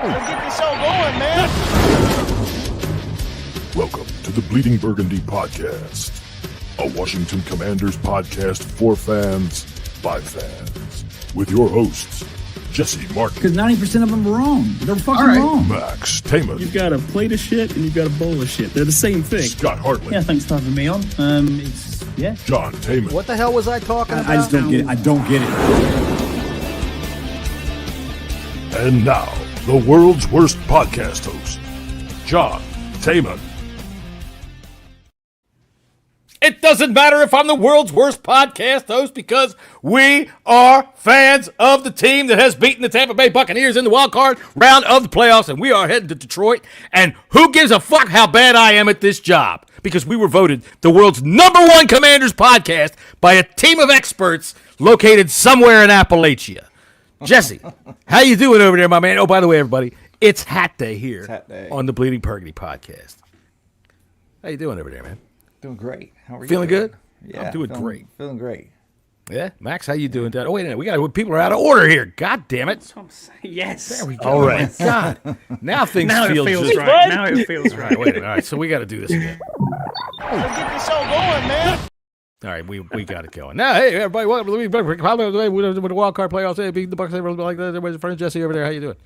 Let's get this show going, man. Welcome to the Bleeding Burgundy Podcast, a Washington Commanders podcast for fans by fans, with your hosts, Jessy Martin. Because 90% of them are wrong. They're fucking wrong. Max Taman. You've got a plate of shit and you've got a bowl of shit. They're the same thing. Scott Hartley. Yeah, thanks for having me on. John Taman. What the hell was I talking about? I just don't get it. I don't get it. And now, the world's worst podcast host, John Taman. It doesn't matter if I'm the world's worst podcast host because we are fans of the team that has beaten the Tampa Bay Buccaneers in the wild card round of the playoffs, and we are heading to Detroit. And who gives a fuck how bad I am at this job? Because we were voted the world's #1 Commanders podcast by a team of experts located somewhere in Appalachia. Jesse, how you doing over there, my man? Oh, by the way, everybody, it's Hat Day here on the Bleeding Burgundy Podcast. How you doing over there, man? Doing great. How are you? Feeling good? Yeah, I'm doing great. Feeling great. Yeah, Max, how you doing? Oh, wait a minute. People are out of order here. God damn it. Yes. There we go. All right. Oh, my God. Now things Now feel it feels just right. Now it feels All right. right, wait a minute. All right, so we got to do this again. Let's get this show going, man. All right, we got it going. Now, hey, everybody, welcome to the with the wild card playoffs. Hey, beat the Bucs, everybody like that. Everybody's friend Jesse over there. How you doing?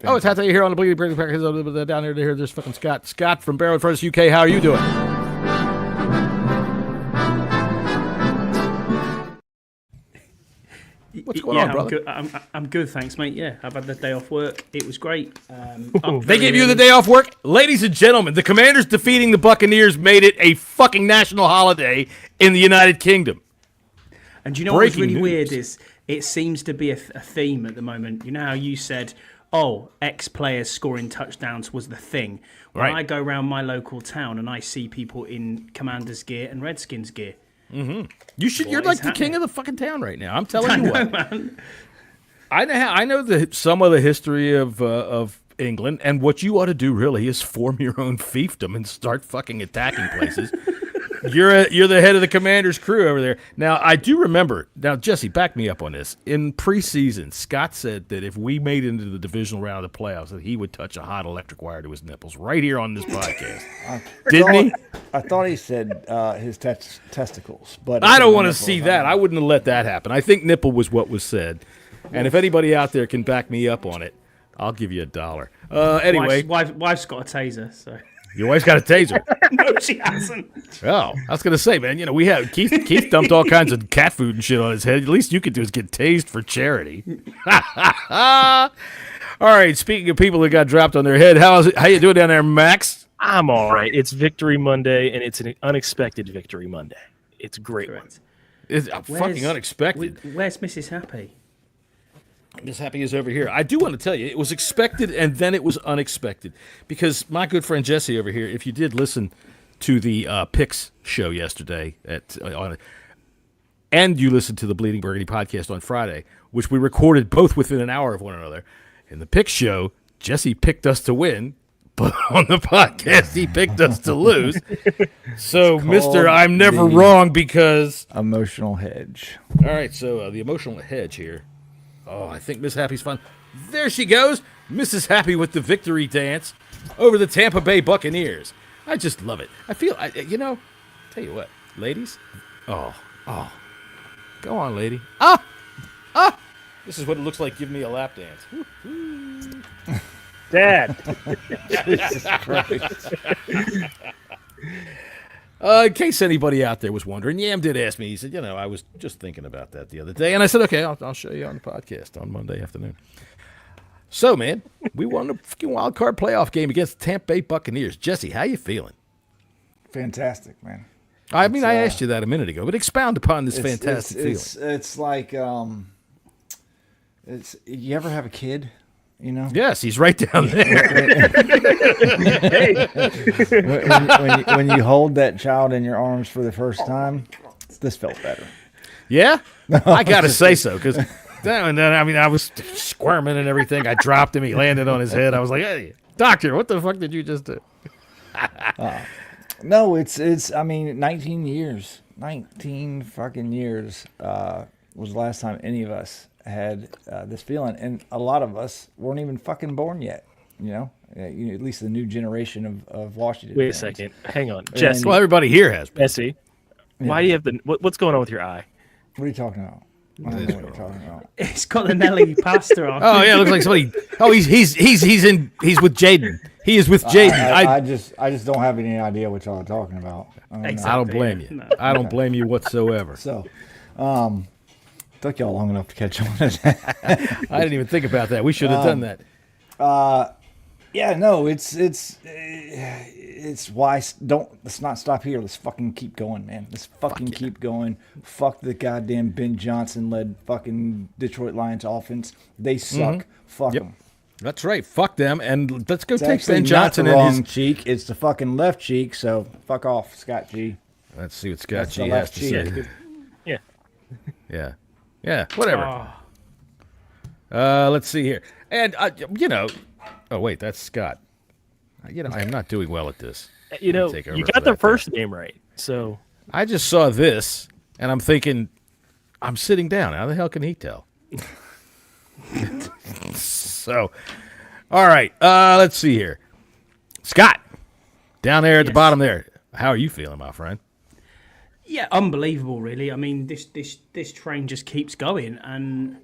Oh, it's Hat Day here on the Bleeding Burgundy Podcast. Down there to hear there's fucking Scott. Scott from Barrow Furnace, UK. How are you doing? What's going on, brother? I'm good, thanks, mate. Yeah, I've had the day off work. It was great. They gave you the day off work? Ladies and gentlemen, the Commanders defeating the Buccaneers made it a fucking national holiday in the United Kingdom. And do you know what's really Breaking weird news. is it seems to be a theme at the moment. You know how you said, oh, ex-players scoring touchdowns was the thing. When Right. I go around my local town and I see people in Commanders gear and Redskins gear. Mm-hmm. You're like the king of the fucking town right now. I'm telling I you know, what. man. I know some of the history of England, and what you ought to do really is form your own fiefdom and start fucking attacking places. You're the head of the Commanders crew over there. Now, I do remember. Now, Jesse, back me up on this. In preseason, Scott said that if we made it into the divisional round of the playoffs, that he would touch a hot electric wire to his nipples right here on this podcast. Didn't he? I thought he said his testicles, but I don't want to see that. I wouldn't have let that happen. I think nipple was what was said. And if anybody out there can back me up on it, I'll give you $1. Anyway. Wife's got a taser, so. Your wife's got a taser. No, she hasn't. Oh, I was going to say, man, we have Keith dumped all kinds of cat food and shit on his head. The least you could do is get tased for charity. All right, speaking of people that got dropped on their head, how you doing down there, Max? I'm all right. It's Victory Monday, and it's an unexpected Victory Monday. It's a great one. It's fucking unexpected. Where's Mrs. Happy? Miss Happy is over here. I do want to tell you, it was expected, and then it was unexpected. Because my good friend Jesse over here, if you did listen to the Picks show yesterday, and you listened to the Bleeding Burgundy podcast on Friday, which we recorded both within an hour of one another, in the Picks show, Jesse picked us to win, but on the podcast, he picked us to lose. So, Mr. I'm never wrong because... Emotional hedge. All right, so the emotional hedge here. Oh, I think Miss Happy's fun. There she goes, Mrs. Happy with the victory dance over the Tampa Bay Buccaneers. I just love it. I feel, tell you what, ladies. Oh, go on, lady. This is what it looks like. Give me a lap dance. Dad. Jesus Christ. In case anybody out there was wondering, Yam did ask me. He said, I was just thinking about that the other day. And I said, okay, I'll show you on the podcast on Monday afternoon. So, man, we won the fucking wild card playoff game against the Tampa Bay Buccaneers. Jesse, how you feeling? Fantastic, man. I asked you that a minute ago, but expound upon this fantastic feeling. It's like, you ever have a kid? Yes, he's right down there. when you hold that child in your arms for the first time, this felt better. Yeah? I got to say so, because I was squirming and everything. I dropped him. He landed on his head. I was like, hey, doctor, what the fuck did you just do? No, it's 19 years. 19 fucking years was the last time any of us had this feeling, and a lot of us weren't even fucking born yet. At least the new generation of Washington. Wait a fans. second. Hang on. Jesse. Well, everybody here has. Jesse. Why do you have what's going on with your eye? What are you talking about? I don't know what you're talking about. It's got the Nelly pasta on. Oh yeah, it looks like somebody. Oh, he's with Jaden. He is with Jaden. I just don't have any idea what y'all are talking about. I don't know. Exactly. I don't blame you. No. I don't blame you whatsoever. So, took y'all long enough to catch on to that. I didn't even think about that. We should have done that. Yeah, no, it's why let's not stop here. Let's fucking keep going, man. Let's fucking keep going. Fuck the goddamn Ben Johnson led fucking Detroit Lions offense. They suck. Fuck them. That's right. Fuck them, and let's go It's take actually Ben not Johnson the in wrong his. cheek. It's the fucking left cheek. So fuck off, Scott G. Let's see what Scott That's G the has left to cheek. say. Yeah. Yeah. Whatever. Let's see here, and Oh wait, that's Scott. I am not doing well at this. You Take over you for got the that first name right. So I just saw this, and I'm thinking, I'm sitting down. How the hell can he tell? So, all right. Let's see here. Scott, down there at the bottom there. How are you feeling, my friend? Yeah, unbelievable, really. I mean, this train just keeps going, and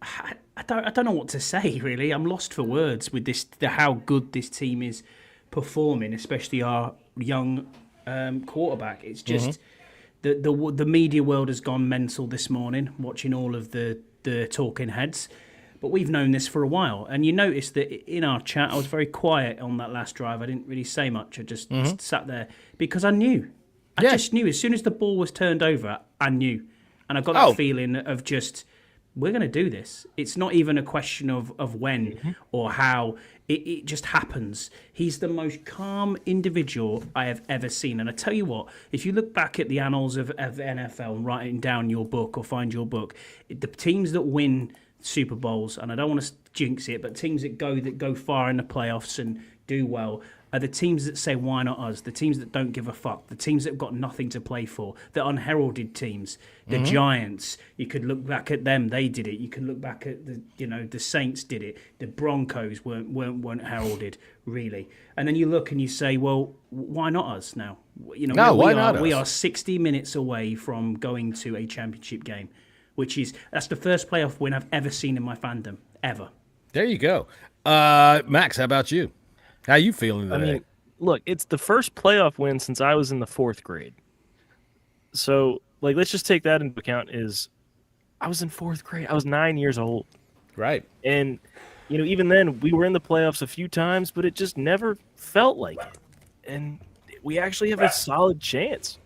I don't know what to say, really. I'm lost for words with how good this team is performing, especially our young quarterback. It's just the media world has gone mental this morning, watching all of the talking heads. But we've known this for a while, and you notice that in our chat, I was very quiet on that last drive. I didn't really say much. I just sat there because I knew. I just knew as soon as the ball was turned over, I knew. And I got that feeling of just, we're going to do this. It's not even a question of when or how. It just happens. He's the most calm individual I have ever seen. And I tell you what, if you look back at the annals of NFL and writing down your book or find your book, the teams that win Super Bowls, and I don't want to jinx it, but teams that go far in the playoffs and do well are the teams that say, why not us? The teams that don't give a fuck. The teams that have got nothing to play for. The unheralded teams. The Giants. You could look back at them. They did it. You can look back at the Saints did it. The Broncos weren't heralded, really. And then you look and you say, well, why not us now? Why not us? We are 60 minutes away from going to a championship game, that's the first playoff win I've ever seen in my fandom, ever. There you go. Max, how about you? How you feeling today? I mean, look, it's the first playoff win since I was in the 4th grade. So, let's just take that into account. I was in 4th grade. I was 9 years old. Right. And, even then, we were in the playoffs a few times, but it just never felt like it. And we actually have a solid chance.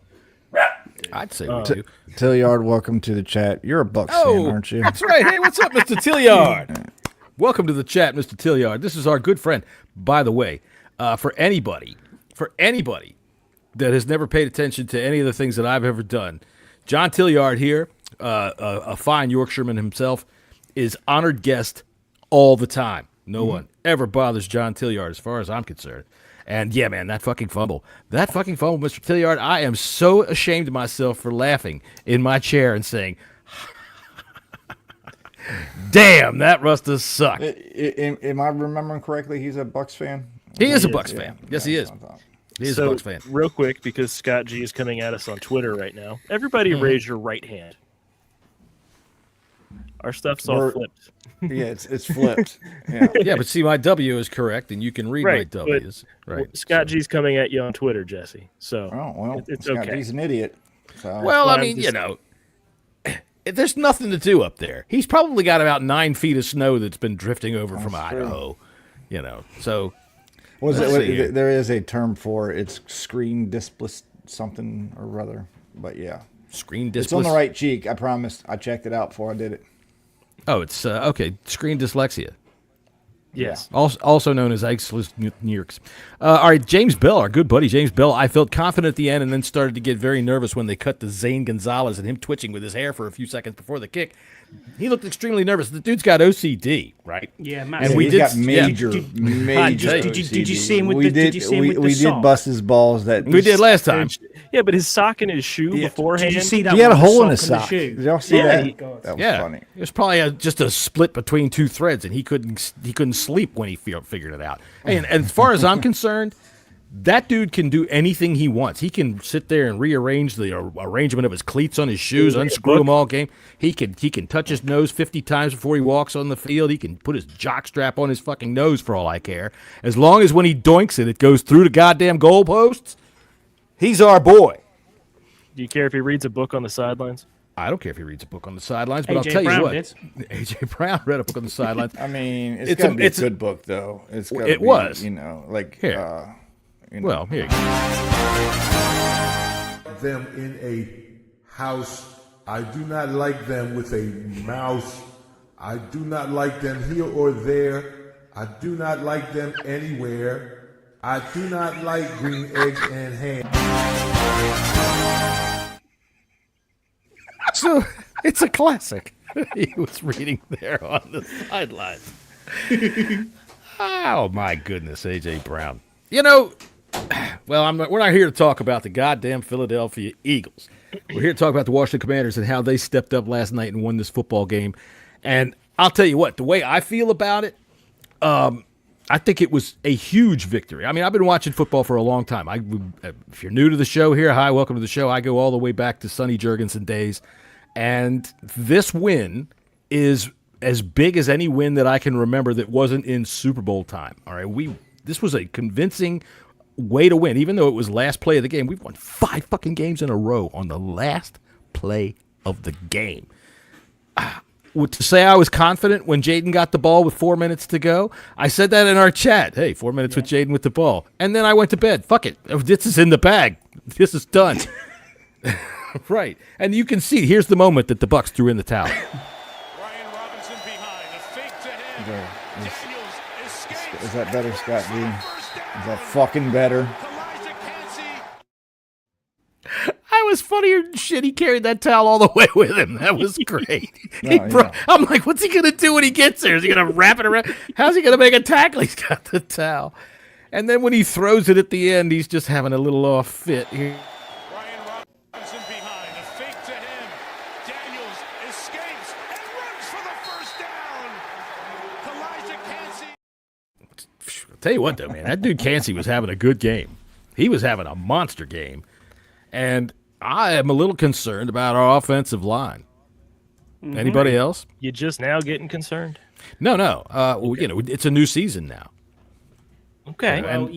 I'd say we do. Tilliard, welcome to the chat. You're a Bucks fan, aren't you? That's right. Hey, what's up, Mr. Tilliard? Welcome to the chat, Mr. Tilliard. This is our good friend. By the way, for anybody that has never paid attention to any of the things that I've ever done, John Tilliard here, a fine Yorkshireman himself, is honored guest all the time. No one ever bothers John Tilliard as far as I'm concerned. And yeah, man, that fucking fumble, Mr. Tilliard, I am so ashamed of myself for laughing in my chair and saying, damn, that must have sucked. Am I remembering correctly? He's a Bucks fan? He is a Bucks fan. Yes, he is. He is a Bucks fan. Real quick, because Scott G is coming at us on Twitter right now, everybody raise your right hand. Our stuff's all flipped. Yeah, it's flipped. Yeah. Yeah, but see, my W is correct, and you can read my W's. Right. Scott G's coming at you on Twitter, Jesse. So it's Scott okay. G's an idiot. So. Well, I mean, there's nothing to do up there. He's probably got about 9 feet of snow that's been drifting over from Idaho. So there is a term for it. It's screen dysplasia something or other. But yeah, screen dysplasia. It's on the right cheek. I promise. I checked it out before I did it. Oh, it's okay. Screen dyslexia. Yes. Also known as Eichler's. All right, James Bell, our good buddy James Bell. I felt confident at the end and then started to get very nervous when they cut to Zane Gonzalez and him twitching with his hair for a few seconds before the kick. He looked extremely nervous. The dude's got OCD, right? Yeah, And massive. we He's did got major. Did you see him with we the? Did you see him with the we did sock? bust his balls. That We did last time. Yeah, but his sock in his shoe beforehand. Did you see that? He had a one with hole in the his sock and sock. the shoe? Did y'all see Yeah. that? God. That was Yeah, funny. it was probably just a split between two threads, and he couldn't sleep when he figured it out. And as far as I'm concerned, that dude can do anything he wants. He can sit there and rearrange the arrangement of his cleats on his shoes, unscrew them all game. He can touch his nose 50 times before he walks on the field. He can put his jock strap on his fucking nose for all I care. As long as when he doinks it, it goes through the goddamn goalposts, he's our boy. Do you care if he reads a book on the sidelines? I don't care if he reads a book on the sidelines, but I'll A.J. tell Brown you what. did. A.J. Brown read a book on the sidelines. I mean, it's It's got to a- be a it's a- good book, though. It's gotta It be, was. you know, like Here. you know. Well, here you go. Them in a house. I do not like them with a mouse. I do not like them here or there. I do not like them anywhere. I do not like green eggs and ham. So it's a classic. He was reading there on the sidelines. Oh my goodness, A.J. Brown. You know, well, we're not here to talk about the goddamn Philadelphia Eagles. We're here to talk about the Washington Commanders and how they stepped up last night and won this football game. And I'll tell you what, the way I feel about it, I think it was a huge victory. I mean, I've been watching football for a long time. If you're new to the show here, hi, welcome to the show. I go all the way back to Sonny Jurgensen days. And this win is as big as any win that I can remember that wasn't in Super Bowl time. All right, this was a convincing way to win, even though it was last play of the game. We've won 5 fucking games in a row on the last play of the game. To say I was confident when Jaden got the ball with 4 minutes to go, I said that in our chat. Hey, 4 minutes with Jaden with the ball. And then I went to bed. Fuck it. This is in the bag. This is done. Right. And you can see, here's the moment that the Bucs threw in the towel. Ryan Robinson behind, a fake to him. Daniels escapes. Is that better, Scott D? First down. Is that fucking better? Elijah Cansey. I was funnier than shit. He carried that towel all the way with him. That was great. Yeah. I'm like, what's he going to do when he gets there? Is he going to wrap it around? How's he going to make a tackle? He's got the towel. And then when he throws it at the end, he's just having a little off fit here. Ryan Robinson behind, a fake to him. Daniels escapes and runs for the first down. Elijah Cansey. I'll tell you what, though, man, that dude Cansey was having a good game. He was having a monster game. And I am a little concerned about our offensive line. Anybody else? You just now getting concerned? No. Well, you know, it's a new season now. Okay. Well,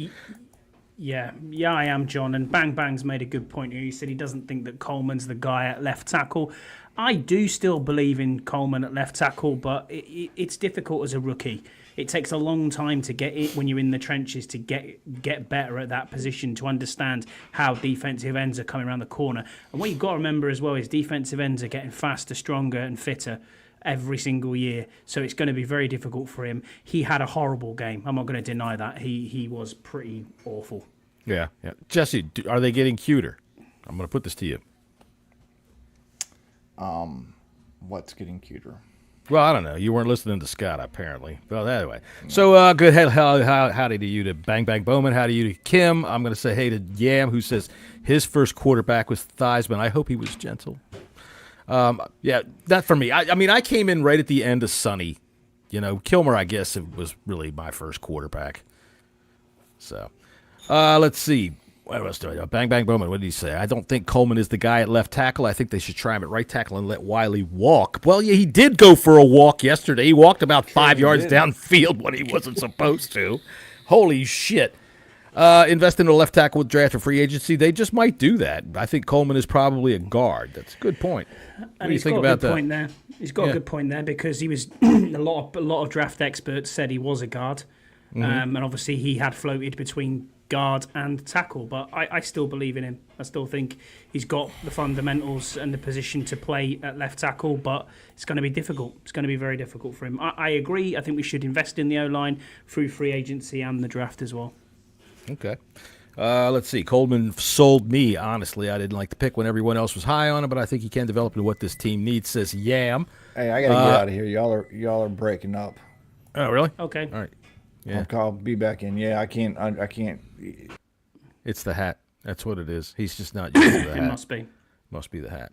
yeah, I am, John. And Bang Bang's made a good point here. He said he doesn't think that Coleman's the guy at left tackle. I do still believe in Coleman at left tackle, but it's difficult as a rookie. It takes a long time to get it when you're in the trenches to get better at that position, to understand how defensive ends are coming around the corner. And what you've got to remember as well is defensive ends are getting faster, stronger, and fitter every single year. So it's going to be very difficult for him. He had a horrible game. I'm not going to deny that. He was pretty awful. Yeah. Jesse, are they getting cuter? I'm going to put this to you. What's getting cuter? Well, I don't know. You weren't listening to Scott, apparently. Well, anyway. So, good howdy to you to Bang Bang Bowman. Howdy to you to Kim. I'm going to say hey to Yam, who says his first quarterback was Theismann. I hope he was gentle. Yeah, that for me. I mean, I came in right at the end of Sonny. You know, Kilmer, I guess, it was really my first quarterback. So, let's see. What else do I know? Bang Bang Bowman, what did he say? I don't think Coleman is the guy at left tackle. I think they should try him at right tackle and let Wiley walk. Well, yeah, he did go for a walk yesterday. He walked about 5 yards downfield when he wasn't supposed to. Holy shit. Invest in a left tackle with draft or free agency. They just might do that. I think Coleman is probably a guard. That's a good point. What do you think about that? Point there. He's got a good point there because he was a lot of draft experts said he was a guard, and obviously he had floated between guard and tackle. But I still believe in him. I still think he's got the fundamentals and the position to play at left tackle. But it's going to be difficult. It's going to be very difficult for him. I agree. I think we should invest in the O-line through free agency and the draft as well. Okay. Let's see. Coleman sold me, honestly. I didn't like the pick when everyone else was high on him, but I think he can develop into what this team needs, says Yam. Hey, I got to get out of here. Y'all are breaking up. Oh, really? Okay. All right. Yeah. I'll be back in. Yeah, I can't. It's the hat. That's what it is. He's just not used to the hat. It must be. Must be the hat.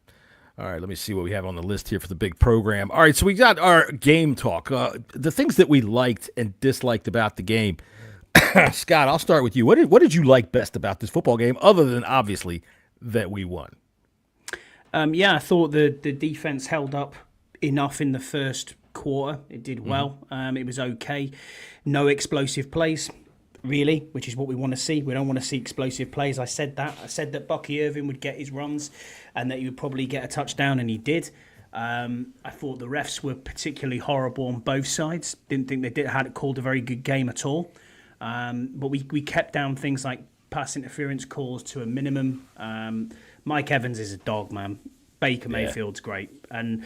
All right, let me see what we have on the list here for the big program. All right, so we got our game talk. The things that we liked and disliked about the game. Scott, I'll start with you. What did you like best about this football game, other than obviously that we won? I thought the defense held up enough in the first quarter. It did well. It was okay. No explosive plays, really, which is what we want to see. We don't want to see explosive plays. I said that. I said that Bucky Irving would get his runs and that he would probably get a touchdown, and he did. I thought the refs were particularly horrible on both sides. Didn't think they had called a very good game at all. But we kept down things like pass interference calls to a minimum. Mike Evans is a dog, man. Baker Mayfield's great. And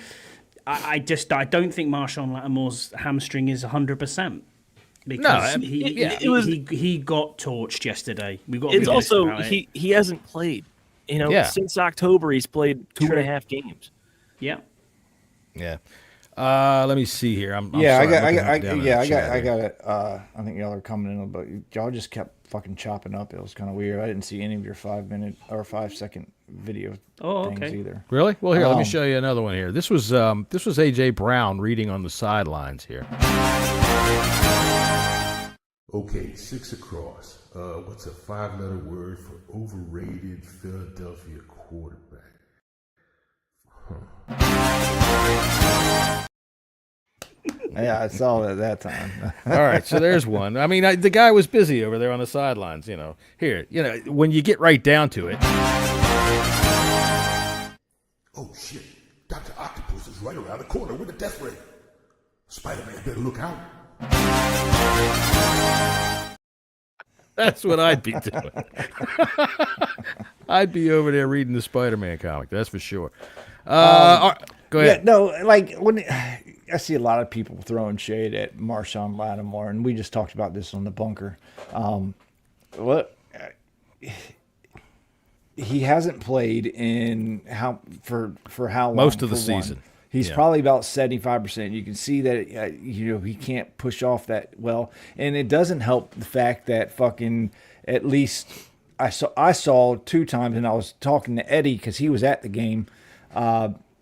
I don't think Marshawn Lattimore's hamstring is 100%. Because he got torched yesterday. We've got. It's also he hasn't played. Since October he's played 2.5 games. Yeah. Yeah. Let me see here. I got it. I think y'all are coming in, but y'all just kept fucking chopping up. It was kind of weird. I didn't see any of your 5-minute or 5-second video things either. Really? Well, here, let me show you another one here. This was AJ Brown reading on the sidelines here. Okay, 6 across. What's a 5-letter word for overrated Philadelphia quarterback? Yeah, I saw it at that time. All right, so there's one. I mean, the guy was busy over there on the sidelines. Here, when you get right down to it. Oh shit! Dr. Octopus is right around the corner with a death ray. Spider-Man better look out. That's what I'd be doing. I'd be over there reading the Spider-Man comic. That's for sure. Go ahead. Yeah, no, like when I see a lot of people throwing shade at Marshawn Lattimore, and we just talked about this on the bunker. He hasn't played in for how long? Most of the season. He's probably about 75%. You can see that he can't push off that well, and it doesn't help the fact that fucking at least I saw 2 times, and I was talking to Eddie because he was at the game.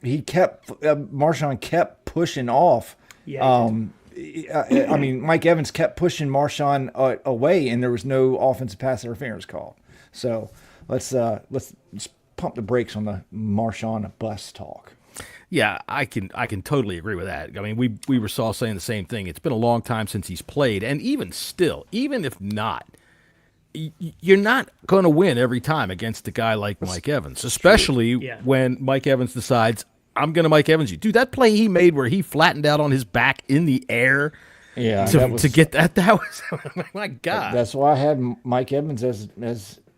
Marshawn kept pushing off. Yeah. I mean, Mike Evans kept pushing Marshawn away, and there was no offensive pass interference call. So let's pump the brakes on the Marshawn bus talk. Yeah, I can totally agree with that. I mean, we were all saying the same thing. It's been a long time since he's played, and even still, even if not, you're not going to win every time against a guy like Mike Evans, especially when Mike Evans decides, I'm going to Mike Evans you. Dude, that play he made where he flattened out on his back in the air to get that was, my God. That's why I had Mike Evans as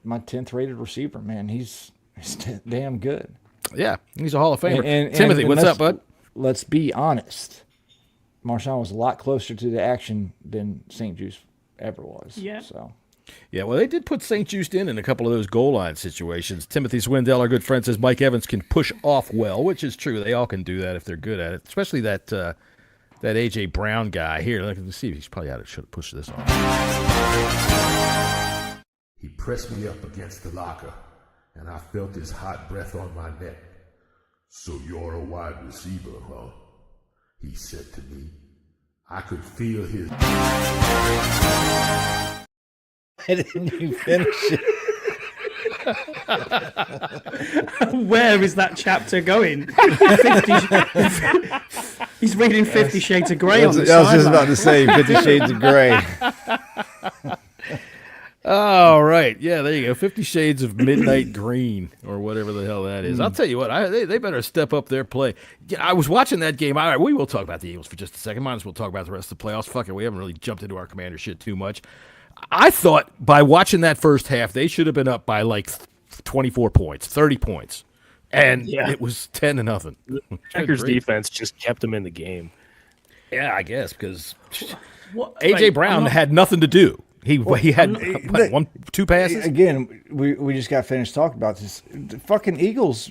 my 10th rated receiver, man. He's damn good. Yeah, he's a Hall of Famer. And Timothy, what's up, bud? Let's be honest. Marshawn was a lot closer to the action than St. Juice ever was. Yeah. So. Yeah, well, they did put St. Juice in a couple of those goal line situations. Timothy Swindell, our good friend, says Mike Evans can push off well, which is true. They all can do that if they're good at it, especially that A.J. Brown guy. Here, let's see if he's probably out. Should have pushed this off. He pressed me up against the locker, and I felt his hot breath on my neck. So you're a wide receiver, huh? He said to me. I could feel his... Didn't you finish it? Where is that chapter going? He's reading 50 Shades of Grey on the I was just about to say 50 Shades of Grey. All right. Yeah, there you go. 50 Shades of Midnight Green or whatever the hell that is. I'll tell you what, they better step up their play. Yeah, I was watching that game. All right, we will talk about the Eagles for just a second. Might as well talk about the rest of the playoffs. Fuck it, we haven't really jumped into our Commander shit too much. I thought by watching that first half, they should have been up by like 24 points, 30 points. And it was 10-0. The Packers defense just kept them in the game. Yeah, I guess, because A.J. Brown had nothing to do. He had two passes. Again, we just got finished talking about this. The fucking Eagles,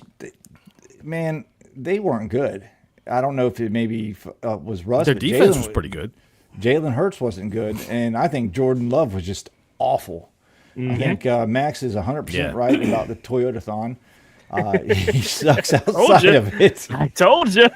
man, they weren't good. I don't know if it maybe was rust. Their defense was pretty good. Jalen Hurts wasn't good, and I think Jordan Love was just awful. I think Max is 100% right about the Toyota-thon. He sucks outside of it. I told you.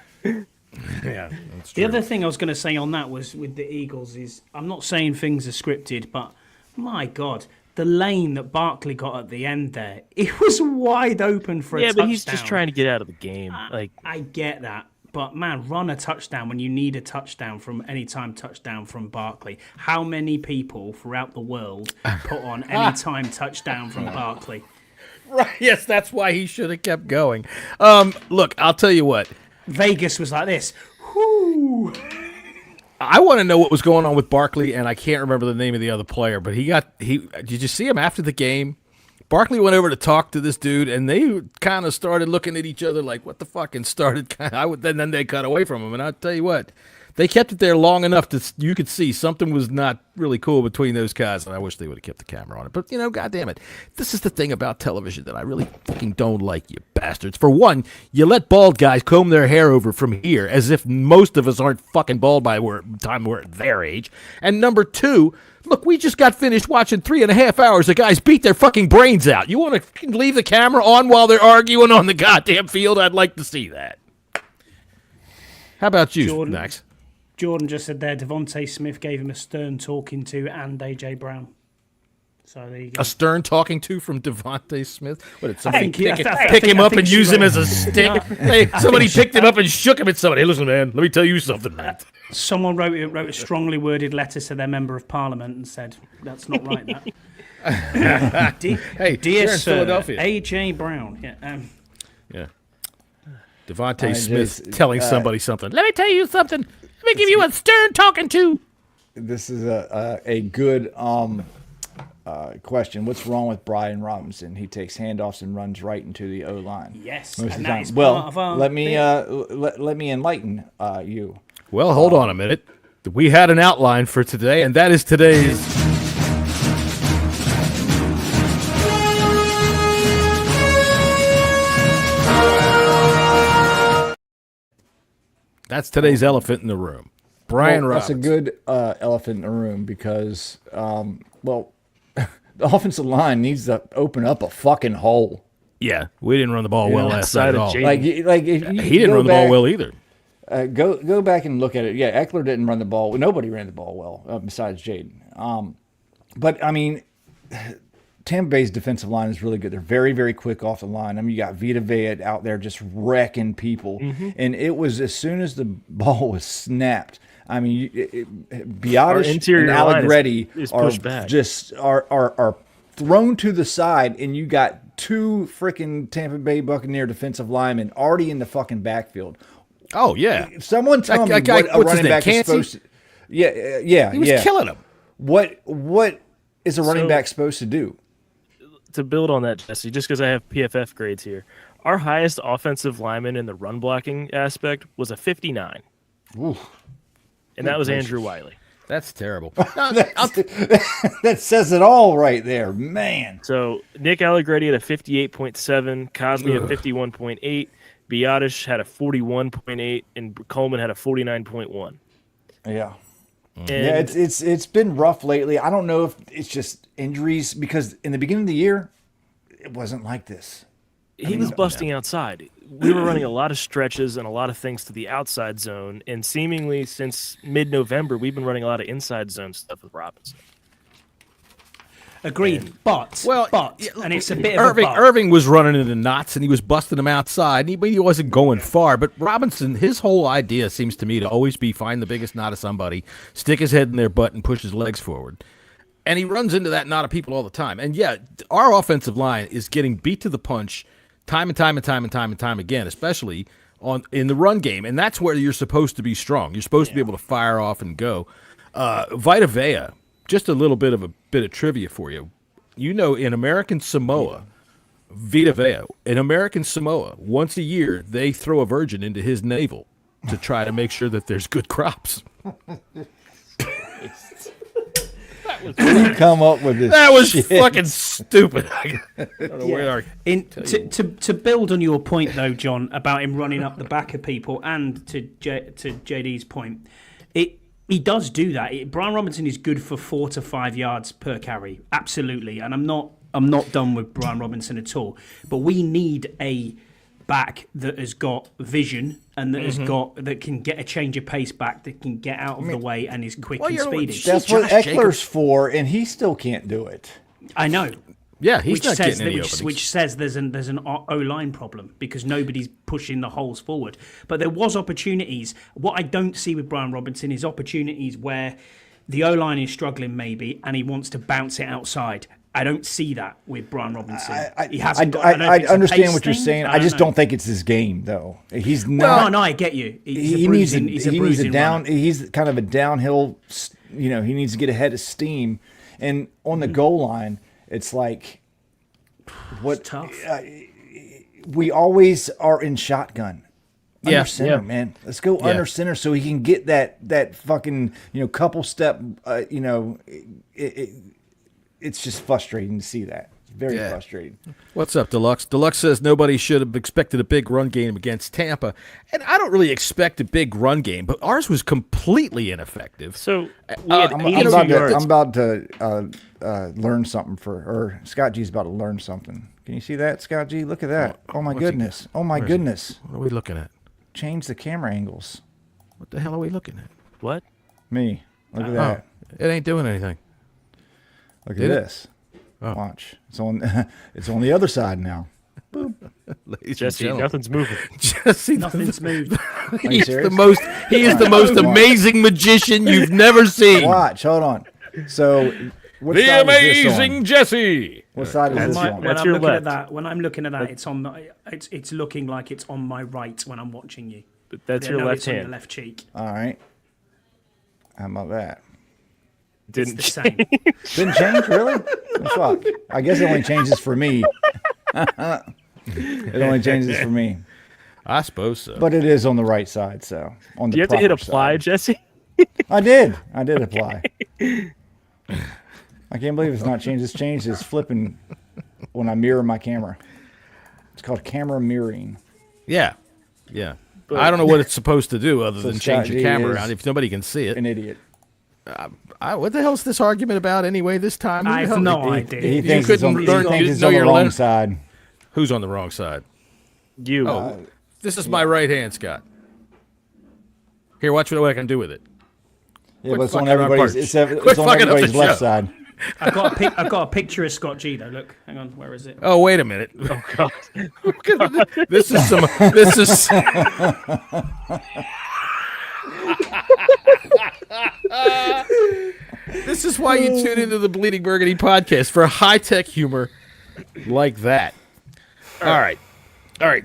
Yeah, that's The true. other thing I was going to say on that was with the Eagles is I'm not saying things are scripted, but my God, the lane that Barkley got at the end there, it was wide open for a touchdown. But he's just trying to get out of the game. I get that. But, man, run a touchdown when you need a touchdown from anytime touchdown from Barkley. How many people throughout the world put on anytime touchdown from Barkley? Right, yes, that's why he should have kept going. Look, I'll tell you what. Vegas was like this. Whoo! I want to know what was going on with Barkley, and I can't remember the name of the other player, but did you see him after the game? Barkley went over to talk to this dude, and they kind of started looking at each other like, what the fuck, and started then they cut away from him. And I'll tell you what, they kept it there long enough that you could see something was not really cool between those guys, and I wish they would have kept the camera on it. But, God damn it, this is the thing about television that I really fucking don't like, you bastards. For one, you let bald guys comb their hair over from here as if most of us aren't fucking bald by the time we're at their age. And number two, look, we just got finished watching 3.5 hours of guys beat their fucking brains out. You want to leave the camera on while they're arguing on the goddamn field? I'd like to see that. How about you, Max? Jordan just said there, Devontae Smith gave him a stern talking to and A.J. Brown. So there you go. A stern talking to from Devontae Smith? What, did somebody I pick him I up think and she use him wrote- as a stick? Somebody picked him up and shook him at somebody. Hey, listen, man, let me tell you something, man. Someone wrote a strongly worded letter to their member of parliament and said, that's not right, that. Hey, Dear they're in Sir, Philadelphia. A.J. Brown. Yeah, Devontae Smith telling somebody something. Let me tell you something. Let me give you a stern talking to. This is a good question. What's wrong with Brian Robinson? He takes handoffs and runs right into the O-line. Yes, most of and the that time. is Well, part of our let me bit. let me enlighten you. Well, hold on a minute. We had an outline for today, and that is today's. That's today's elephant in the room. Brian That's a Robinson. good elephant in the room because, the offensive line needs to open up a fucking hole. Yeah, we didn't run the ball well last night at all. Jaden. Like if you He didn't go run the back, ball well either. Go back and look at it. Yeah, Eckler didn't run the ball. Nobody ran the ball well besides Jaden. But I mean, Tampa Bay's defensive line is really good. They're very, very quick off the line. I mean, you got Vita Vea out there just wrecking people. And it was as soon as the ball was snapped. I mean, Biotish interior and line Allegretti is are pushed back. just are thrown to the side, and you got two freaking Tampa Bay Buccaneer defensive linemen already in the fucking backfield. Oh, yeah. Someone tell me That guy, what a what's his running name, back is Cansey? supposed to. Yeah. He was killing him. What is a running So- back supposed to do? To build on that, Jesse, just because I have PFF grades here, our highest offensive lineman in the run blocking aspect was a 59. Ooh. And that was Andrew Wiley. That's terrible. That says it all right there, man. So Nick Allegretti had a 58.7, Cosme a 51.8, Biotish had a 41.8, and Coleman had a 49.1. Yeah. And Yeah, it's been rough lately. I don't know if it's just injuries because in the beginning of the year, it wasn't like this. he was busting outside. We were running a lot of stretches and a lot of things to the outside zone, and seemingly since mid-November, we've been running a lot of inside zone stuff with Robinson. Agreed, but and it's a bit of a but. Irving was running into knots and he was busting them outside. He wasn't going far. But Robinson, his whole idea seems to me to always be find the biggest knot of somebody, stick his head in their butt, and push his legs forward. And he runs into that knot of people all the time. And yeah, our offensive line is getting beat to the punch time and time again, especially in the run game. And that's where you're supposed to be strong. You're supposed to be able to fire off and go. Vita Vea, just a little bit of trivia for you. You know, in American Samoa, Vita Vea, in American Samoa, once a year, they throw a virgin into his navel to try to make sure that there's good crops. You come up with this. That was shit. fucking stupid. I don't know where our- To build on your point, though, John, about him running up the back of people, and to JD's point, he does do that. Brian Robinson is good for 4 to 5 yards per carry, absolutely. And I'm not done with Brian Robinson at all. But we need a back that has got vision and that that can get a change of pace back, that can get out of the way and is quick and speedy. That's what Eckler's for, and he still can't do it. I know. Yeah, he's not getting any openings. Which says there's an O-line problem because nobody's pushing the holes forward. But there was opportunities. What I don't see with Brian Robinson is opportunities where the O-line is struggling maybe and he wants to bounce it outside. I don't see that with Brian Robinson. I understand what you're saying. I just don't think it's his game, though. He's not. No, I get you. He needs a down. He's kind of a downhill. He needs to get ahead of steam, and on the goal line, it's like It's tough. We always are in shotgun. Under center, man. Let's go under center so he can get that fucking couple step. It's just frustrating to see that. It's very frustrating. What's up, Deluxe? Deluxe says nobody should have expected a big run game against Tampa. And I don't really expect a big run game, but ours was completely ineffective. So I'm about to learn something or Scott G's about to learn something. Can you see that, Scott G? Look at that. Oh, my goodness. Oh, my goodness. What are we looking at? Change the camera angles. What the hell are we looking at? What? Me. Look at that. It ain't doing anything. Look at this. Oh. Watch. It's on the other side now. Boop. Jesse, nothing's moving. Jesse, Nothing's moved. He is the most amazing magician you've never seen. Watch. Hold on. So, what the side amazing is this on? Jesse. What side is this on? When I'm looking at that, it's looking like it's on my right when I'm watching you. But that's your left hand. On the left cheek. All right. How about that? Didn't the same. Didn't change, really? Fuck. I guess it only changes for me. It only changes for me. I suppose so. But it is on the right side, so on the Do you have to hit proper apply, side. Jesse? I did apply. I can't believe it's not changed. It's changed. It's flipping when I mirror my camera. It's called camera mirroring. Yeah. But I don't know what it's supposed to do other than change the camera around if nobody can see it. An idiot. What the hell is this argument about anyway this time? I have no idea. He thinks it's on the wrong side. Who's on the wrong side? You. This is my right hand, Scott. Here, watch what I can do with it. Yeah, but it's on everybody's left side. I've got a picture of Scott G though. Look, hang on, where is it? Oh, wait a minute. Oh God. This is This is why you tune into the Bleeding Burgundy podcast for high-tech humor like that. All right.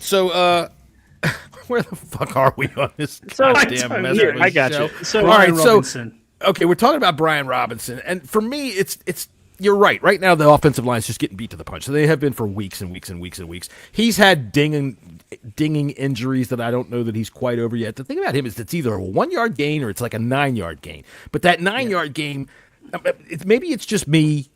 So, where the fuck are we on this goddamn mess? I got you. So, all right. Robinson. Okay, we're talking about Brian Robinson, and for me, it's. You're right. Right now, the offensive line is just getting beat to the punch. So they have been for weeks and weeks and weeks and weeks. He's had dinging injuries that I don't know that he's quite over yet. The thing about him is it's either a 1 yard gain or it's like a 9 yard gain. But that 9 yard gain, maybe it's just me,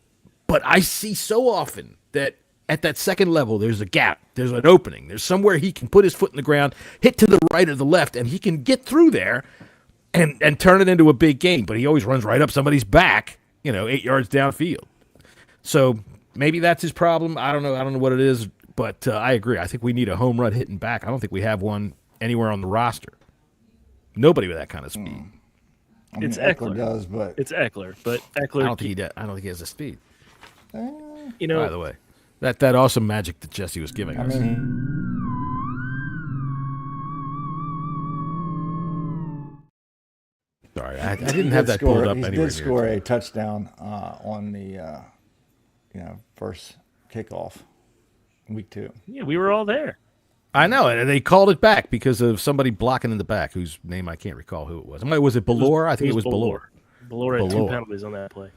but I see so often that at that second level, there's a gap, there's an opening, there's somewhere he can put his foot in the ground, hit to the right or the left, and he can get through there and turn it into a big gain. But he always runs right up somebody's back, 8 yards downfield. So maybe that's his problem. I don't know what it is, but I agree. I think we need a home run hitting back. I don't think we have one anywhere on the roster. Nobody with that kind of speed. It's Eckler does, but it's Eckler. But Eckler, I don't think he has the speed. By the way, that awesome magic that Jesse was giving us. Sorry, I didn't have that pulled up anywhere. He did score a touchdown on the first kickoff, week 2. Yeah, we were all there. I know, and they called it back because of somebody blocking in the back, whose name I can't recall who it was. Was it Ballore? I think it was Ballore. Ballore had 2 penalties on that play.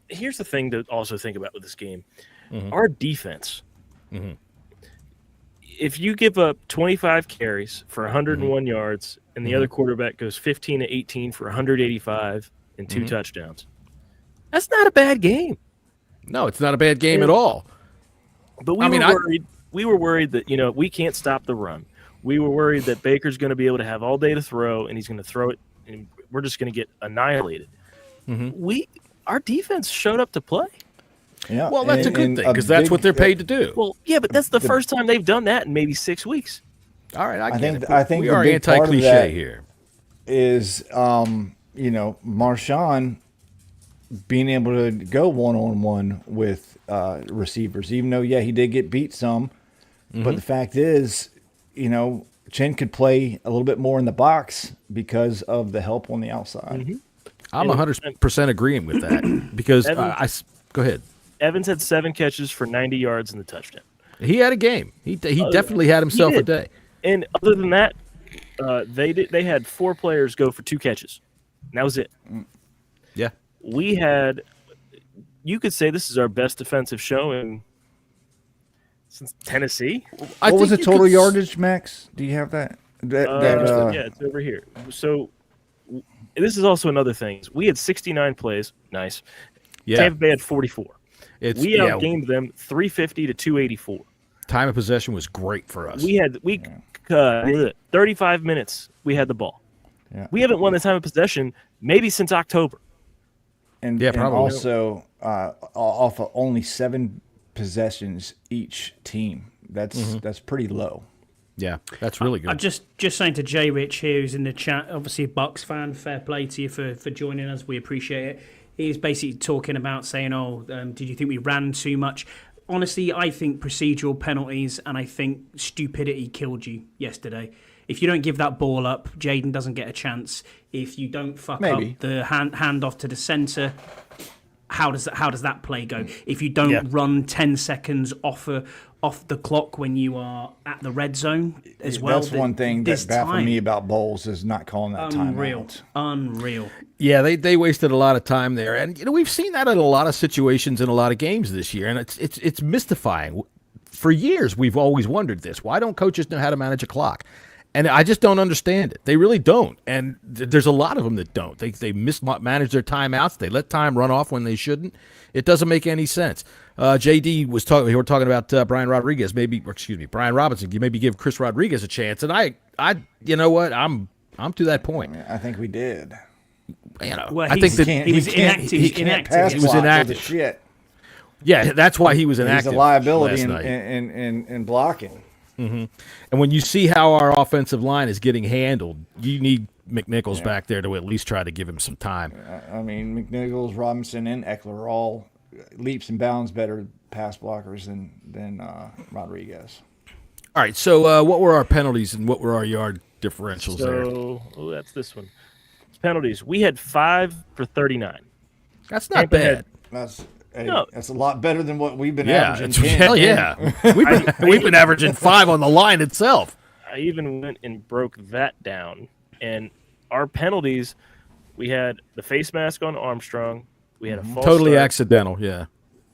Here's the thing to also think about with this game. Mm-hmm. Our defense. Mm-hmm. If you give up 25 carries for 101 yards and the other quarterback goes 15 to 18 for 185, and 2 touchdowns. That's not a bad game. No, it's not a bad game at all. But we were worried that, we can't stop the run. We were worried that Baker's going to be able to have all day to throw, and he's going to throw it, and we're just going to get annihilated. Our defense showed up to play. Yeah. Well, that's a good thing because that's what they're paid to do. Well, yeah, but that's the first time they've done that in maybe 6 weeks. All right, I get it. I think we the are big part of anti-cliche that here. is, Marshawn being able to go one-on-one with receivers, even though, he did get beat some. But the fact is, Chen could play a little bit more in the box because of the help on the outside. I'm 100% agreeing with that because go ahead. Evans had 7 catches for 90 yards in the touchdown. He had a game. He definitely had himself a day. And other than that, they had 4 players go for 2 catches. And that was it. Yeah. You could say this is our best defensive showing since Tennessee. What was the total yardage, Max? Do you have that? Yeah, it's over here. So this is also another thing. We had 69 plays. Nice. Yeah. Tampa Bay had 44. We outgained them 350 to 284. Time of possession was great for us. 35 minutes we had the ball. Yeah. We haven't won the time of possession maybe since October. And also off of only 7 possessions each team. That's pretty low. Yeah, that's really good. I'm just saying to Jay Rich here, who's in the chat, obviously a Bucks fan, fair play to you for joining us. We appreciate it. He's basically talking about saying, did you think we ran too much? Honestly, I think procedural penalties and I think stupidity killed you yesterday. If you don't give that ball up, Jaden doesn't get a chance. If you don't fuck up the hand off to the centre, how does that play go? If you don't run 10 seconds off the clock when you are at the red zone as well. That's one thing that baffled me about Bowles is not calling that timeout. Unreal. Yeah, they wasted a lot of time there, and we've seen that in a lot of situations in a lot of games this year, and it's mystifying. For years, we've always wondered this: why don't coaches know how to manage a clock? And I just don't understand it. They really don't, and there's a lot of them that don't. They mismanage their timeouts. They let time run off when they shouldn't. It doesn't make any sense. JD was talking. We were talking about Brian Robinson. You maybe give Chris Rodriguez a chance, and I, you know what? I'm to that point. I think we did. Well, I think that he was inactive. He was inactive. Shit. Yeah, that's why he was inactive. He's a liability in blocking. And when you see how our offensive line is getting handled, you need McNichols back there to at least try to give him some time. I mean, McNichols, Robinson, and Eckler are all leaps and bounds better pass blockers than Rodriguez. All right, so what were our penalties and what were our yard differentials there? So, that's this one. Penalties. We had 5 for 39. That's not bad. That's a lot better than what we've been averaging. Hell yeah. We've been averaging 5 on the line itself. I even went and broke that down. And our penalties, we had the face mask on Armstrong. We had a false start. Accidental, yeah.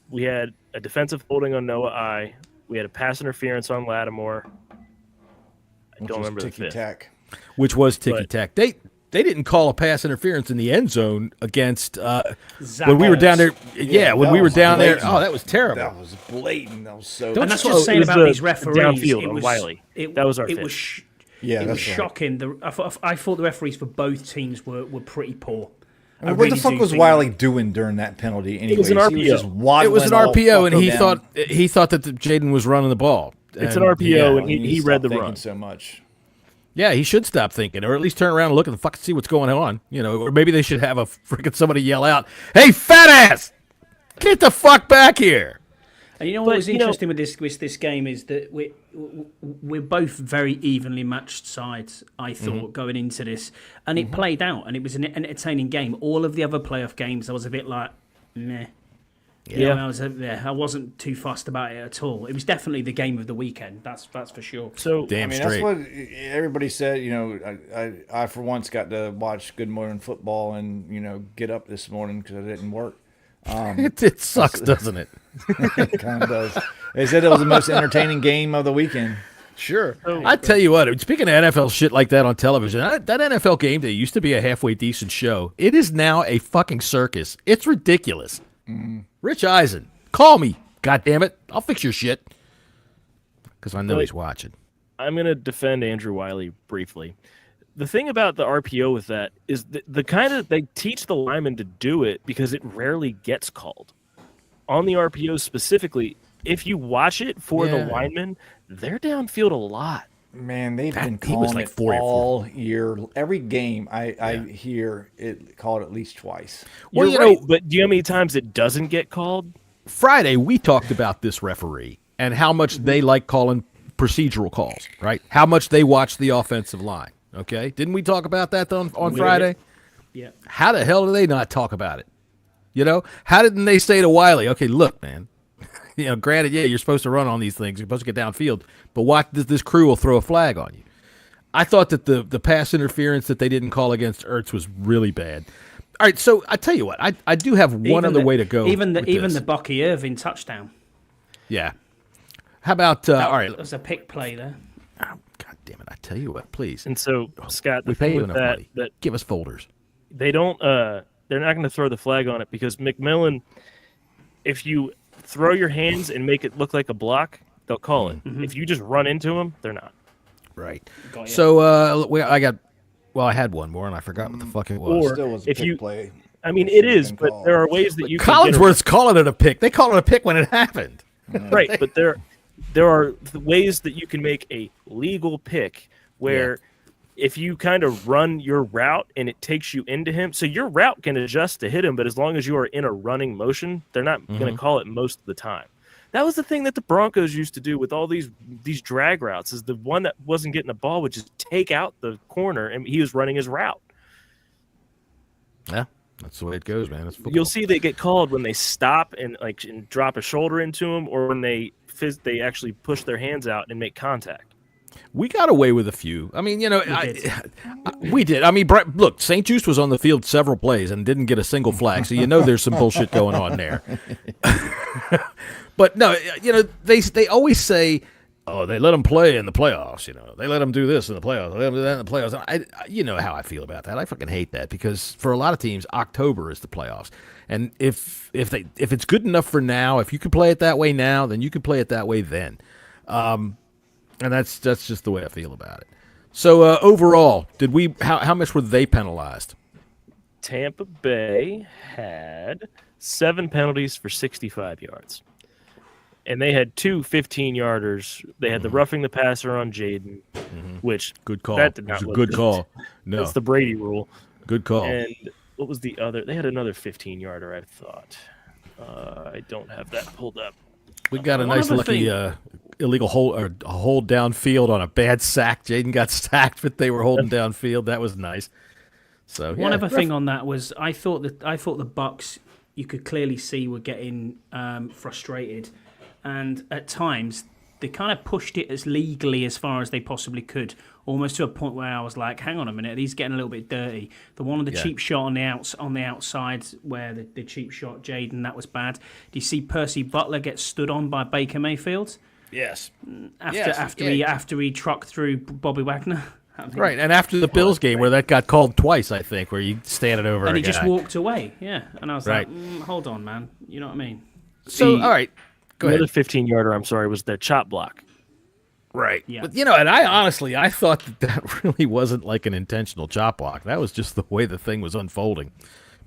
We had a defensive holding on Noah I. We had a pass interference on Lattimore. I don't remember the fifth. Which was ticky-tack. They didn't call a pass interference in the end zone against when we were down there. Yeah, when we were down there. Oh, that was terrible. That was blatant. That was so. And that's what's saying about these referees. Downfield on Wiley. That was our it fifth. was it was shocking. I thought the referees for both teams were pretty poor. What the fuck was Wiley doing during that penalty? Anyways? It was an RPO. It was an RPO, and he thought that Jaden was running the ball. It's an RPO, and he read the run so much. Yeah, he should stop thinking, or at least turn around and look and fucking see what's going on. Or maybe they should have a freaking somebody yell out, "Hey, fat ass, get the fuck back here!" And what was interesting with this game is that we're both very evenly matched sides. I thought going into this, and it played out, and it was an entertaining game. All of the other playoff games, I was a bit like, meh. Yeah, I wasn't too fussed about it at all. It was definitely the game of the weekend. That's for sure. So damn straight. That's what everybody said. I for once got to watch Good Morning Football and get up this morning because I didn't work. It sucks, doesn't it? It kind of does. They said it was the most entertaining game of the weekend. Sure. I tell you what, speaking of NFL shit like that on television, that NFL Game Day used to be a halfway decent show. It is now a fucking circus. It's ridiculous. Rich Eisen, call me. God damn it. I'll fix your shit. Because I know he's watching. I'm going to defend Andrew Wiley briefly. The thing about the RPO with that is the kind of they teach the linemen to do it because it rarely gets called. On the RPO specifically, if you watch it for the linemen, they're downfield a lot. Man, they've been calling it all year. Every game I hear it called at least twice. Well, you know, but do you know how many times it doesn't get called? Friday, we talked about this referee and how much they like calling procedural calls, right? How much they watch the offensive line. Okay, didn't we talk about that on Friday? Yeah. How the hell do they not talk about it? You know, how didn't they say to Wiley, okay, look, man, you know, granted, you're supposed to run on these things, you're supposed to get downfield, but watch this crew will throw a flag on you. I thought that the pass interference that they didn't call against Ertz was really bad. All right, so I tell you what, I do have one other way to go. Even the Bucky Irving touchdown. Yeah. How about all right? That was a pick play there. Oh, God damn it! I tell you what, please. And so, Scott, we pay you enough money. Give us folders. They don't. They're not going to throw the flag on it because McMillan, if you throw your hands and make it look like a block, they'll call it. Mm-hmm. If you just run into them, they're not. Right. So I had one more and I forgot what the fuck it was. Or still was a pick play. I mean, it is, but there are ways that you. Collinsworth's calling it a pick. They called it a pick when it happened. Right, but there are ways that you can make a legal pick where if you kind of run your route and it takes you into him, so your route can adjust to hit him, but as long as you are in a running motion, they're not going to call it most of the time. That was the thing that the Broncos used to do with all these drag routes, is the one that wasn't getting the ball would just take out the corner and he was running his route. Yeah. That's the way it goes, man. You'll see they get called when they stop and drop a shoulder into them, or when they actually push their hands out and make contact. We got away with a few. I mean, you know, we did. I mean, look, St. Just was on the field several plays and didn't get a single flag, so you know there's some bullshit going on there. But no, you know, they always say, oh, they let them play in the playoffs. You know, they let them do this in the playoffs. They let them do that in the playoffs. You know how I feel about that. I fucking hate that because for a lot of teams, October is the playoffs. And if it's good enough for now, if you can play it that way now, then you can play it that way then. And that's just the way I feel about it. So overall, how much were they penalized? Tampa Bay had 7 penalties for 65 yards. And they had 2 15-yarders. They had the roughing the passer on Jaden, which good call. That did not look good call. No, that's the Brady rule. Good call. And what was the other? They had another 15-yarder. I thought. I don't have that pulled up. We got a nice lucky illegal hold downfield on a bad sack. Jaden got sacked, but they were holding downfield. That was nice. So one other thing on that was I thought the Bucks, you could clearly see, were getting frustrated. And at times, they kind of pushed it as legally as far as they possibly could, almost to a point where I was like, hang on a minute, he's getting a little bit dirty. The one on the cheap shot on the outside where the cheap shot, Jaden, that was bad. Do you see Percy Butler get stood on by Baker Mayfield? Yes. After he trucked through Bobby Wagner? Right, and after the Bills game where that got called twice, I think, where you standing over and a he guy. Just walked away, and I was like, hold on, man. You know what I mean? So, all right. Go ahead. The other 15-yarder, I'm sorry, was their chop block. Right. Yeah. But, and I thought that really wasn't like an intentional chop block. That was just the way the thing was unfolding.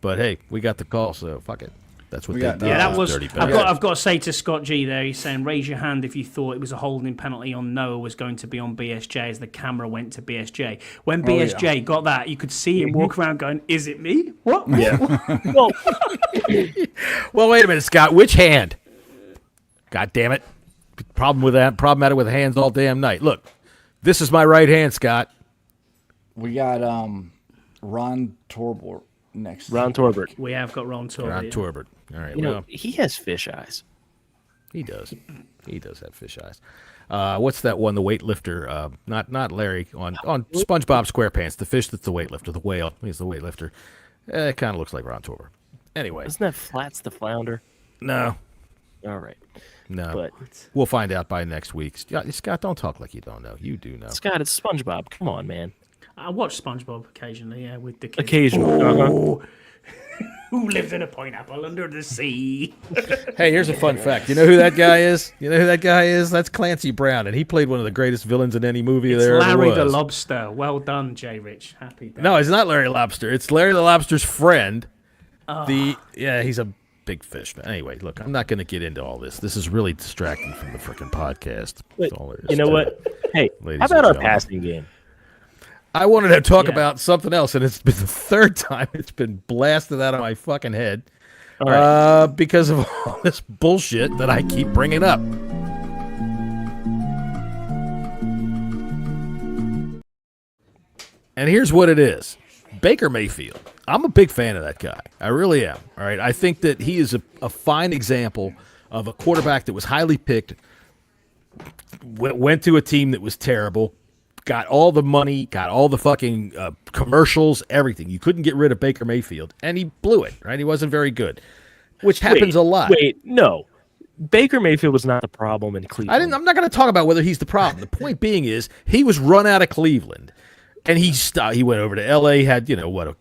But, hey, we got the call, so fuck it. That's what they did. Yeah, that was. I've got to say to Scott G there, he's saying, raise your hand if you thought it was a holding penalty on Noah was going to be on BSJ as the camera went to BSJ. When BSJ got that, you could see him walk around going, is it me? What? Yeah. Well, wait a minute, Scott. Which hand? God damn it. Problematic with hands all damn night. Look, this is my right hand, Scott. We got Ron Torbert next. Ron Torbert. We have got Ron Torbert. Ron Torbert. All right. He has fish eyes. He does. He does have fish eyes. What's that one? The weightlifter. Not Larry on SpongeBob SquarePants. The fish that's the weightlifter. The whale. He's the weightlifter. It kind of looks like Ron Torbert. Anyway, isn't that Flats the flounder? No. All right. No, But we'll find out by next week. Scott, don't talk like you don't know. You do know. Scott, it's SpongeBob. Come on, man. I watch SpongeBob occasionally, yeah, with the kids. Occasionally. Who lives in a pineapple under the sea? Hey, here's a fun fact. You know who that guy is? That's Clancy Brown, and he played one of the greatest villains in any movie there ever Larry was. the Lobster. Well done, J. Rich. Happy day. No, it's not Larry Lobster. It's Larry the Lobster's friend. He's a big fish. Anyway, look, I'm not going to get into all this. This is really distracting from the freaking podcast. But, That's all there is you know to what? it. Hey, Ladies how about and our gentlemen. passing game? I wanted to talk Yeah. about something else, and it's been the third time it's been blasted out of my fucking head All right. because of all this bullshit that I keep bringing up. And here's what it is. Baker Mayfield. I'm a big fan of that guy. I really am. All right. I think that he is a fine example of a quarterback that was highly picked, went to a team that was terrible, got all the money, got all the fucking commercials, everything. You couldn't get rid of Baker Mayfield, and he blew it, right? He wasn't very good, which happens a lot. Wait, no. Baker Mayfield was not the problem in Cleveland. I'm not going to talk about whether he's the problem. The point being is he was run out of Cleveland, and he went over to L.A., had, a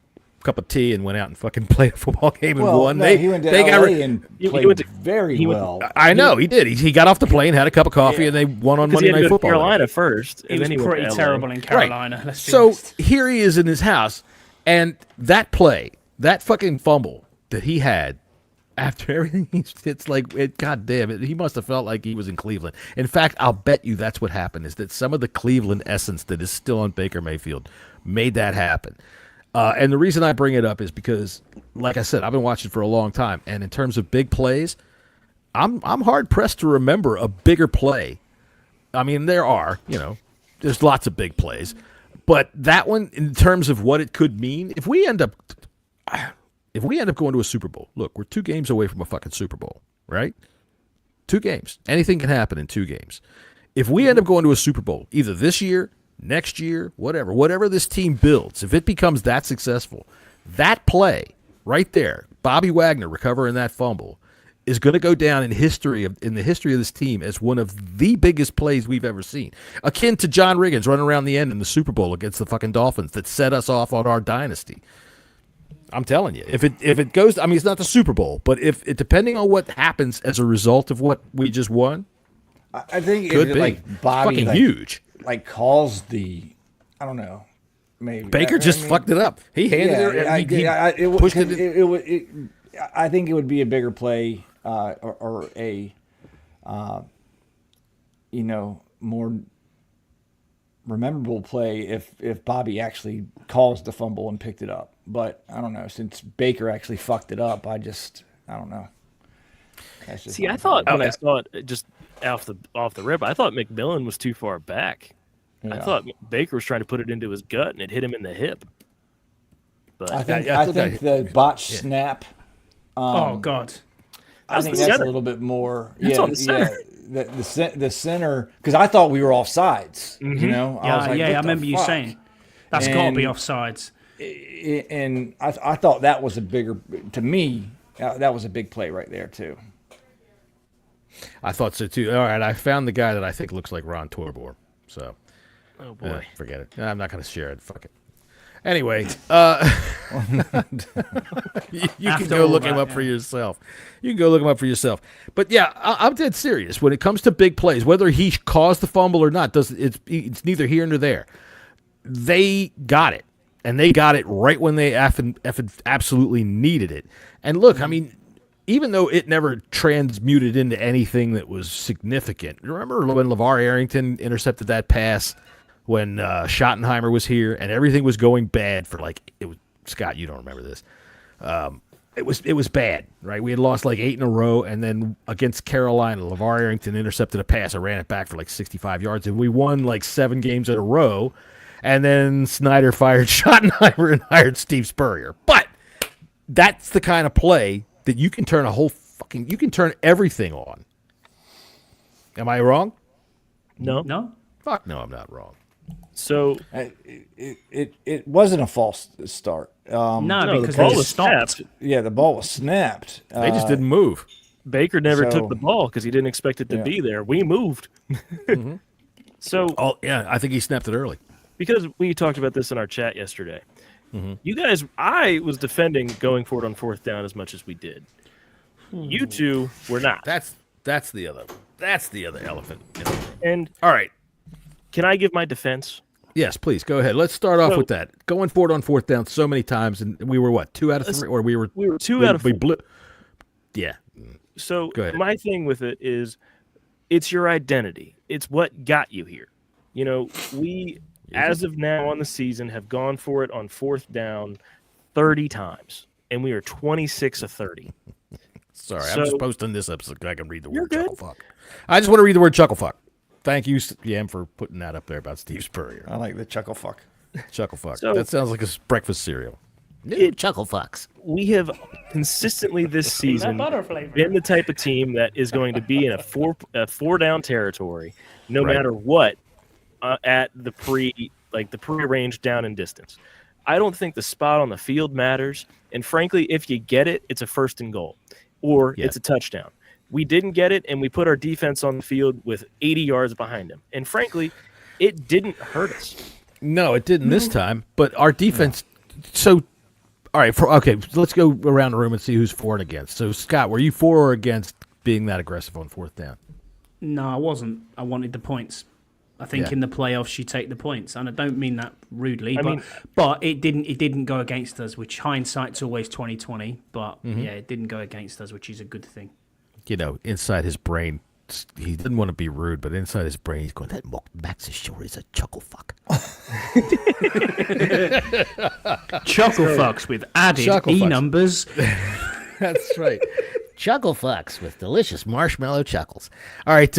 cup of tea, and went out and fucking played a football game and won. No, he went to LA and played very well. I know, he did. He got off the plane, had a cup of coffee, and they won on Monday he had to Night go to Football. Carolina first, He and was then he went pretty to LA. terrible in Carolina. Right. Let's be So honest. here he is in his house, and that play, that fucking fumble that he had after everything, it's like, God damn it, he must have felt like he was in Cleveland. In fact, I'll bet you that's what happened, is that some of the Cleveland essence that is still on Baker Mayfield made that happen. And the reason I bring it up is because, like I said, I've been watching for a long time, and in terms of big plays, I'm hard pressed to remember a bigger play. I mean, there are, there's lots of big plays, but that one, in terms of what it could mean, if we end up going to a Super Bowl, look, we're 2 games away from a fucking Super Bowl, right? 2 games. Anything can happen in 2 games. If we end up going to a Super Bowl, either this year, next year, whatever this team builds, if it becomes that successful, that play right there, Bobby Wagner recovering that fumble, is going to go down in the history of this team as one of the biggest plays we've ever seen, akin to John Riggins running around the end in the Super Bowl against the fucking Dolphins that set us off on our dynasty. I'm telling you, if it goes, I mean, it's not the Super Bowl, but if it, depending on what happens as a result of what we just won, I think could it be like Bobby fucking huge. Like caused the, I don't know, maybe Baker just fucked it up. He handed it. Pushed it. I think it would be a bigger play or a, more memorable play if Bobby actually caused the fumble and picked it up. But I don't know, since Baker actually fucked it up, I don't know. See, I thought when I saw it just off the rip, I thought McMillan was too far back. Yeah. I thought Baker was trying to put it into his gut and it hit him in the hip. But I think the botch snap. Oh God! I think that's a little bit more. That's on the center. The center, because I thought we were offsides. I remember you saying that's got to be offsides. And I thought that was a bigger, to me, that was a big play right there too. I thought so too. All right, I found the guy that I think looks like Ron Torbor. So, oh boy, forget it. I'm not going to share it. Fuck it. Anyway, you can go look him up for yourself. You can go look him up for yourself. But yeah, I'm dead serious. When it comes to big plays, whether he caused the fumble or not, it's neither here nor there. They got it, and they got it right when they absolutely needed it. And look, I mean, even though it never transmuted into anything that was significant, remember when LeVar Arrington intercepted that pass when Schottenheimer was here and everything was going bad for Scott, you don't remember this. It was bad, right? We had lost 8 in a row, and then against Carolina, LeVar Arrington intercepted a pass and ran it back for 65 yards, and we won 7 games in a row. And then Snyder fired Schottenheimer and hired Steve Spurrier. But that's the kind of play that you can turn you can turn everything on. Am I wrong? No. Fuck no, I'm not wrong. So it wasn't a false start. No, because the ball they was stopped. snapped. Yeah, the ball was snapped. They just didn't move. Baker never took the ball because he didn't expect it to be there. We moved. So, I think he snapped it early. Because we talked about this in our chat yesterday. You guys, I was defending going for it on 4th down as much as we did. You two were not. That's the other elephant. And all right, can I give my defense? Yes, please go ahead. Let's start off with that. Going for it on 4th down so many times, and we were what, 2 out of 3, or we were 2 out of 4. We blew. Yeah. So my thing with it is, it's your identity. It's what got you here. You know, we as of now on the season have gone for it on 4th down 30 times, and we are 26 of 30. Sorry, I'm just posting this episode so I can read the word good. chuckle fuck. I just want to read the word chuckle fuck. Thank you, Yam, for putting that up there about Steve Spurrier. I like the chuckle fuck. Chuckle fuck. So, that sounds like a breakfast cereal. Chuckle fucks. We have consistently this season been the type of team that is going to be in a 4 down territory, no matter what, at the pre-range down and distance. I don't think the spot on the field matters, and frankly, if you get it, it's a 1st and goal, or it's a touchdown. We didn't get it, and we put our defense on the field with 80 yards behind them. And frankly, it didn't hurt us. No, it didn't this time. But our defense. So, all right. Let's go around the room and see who's for and against. So, Scott, were you for or against being that aggressive on 4th down? No, I wasn't. I wanted the points. I think in the playoffs you take the points, and I don't mean that rudely, but it didn't go against us. Which hindsight's always 20/20, but it didn't go against us, which is a good thing. You know, inside his brain, he didn't want to be rude, but inside his brain, he's going, that Max is sure he's a chuckle fuck. Chuckle fucks with added numbers. That's right. Chuckle fucks with delicious marshmallow chuckles. All right,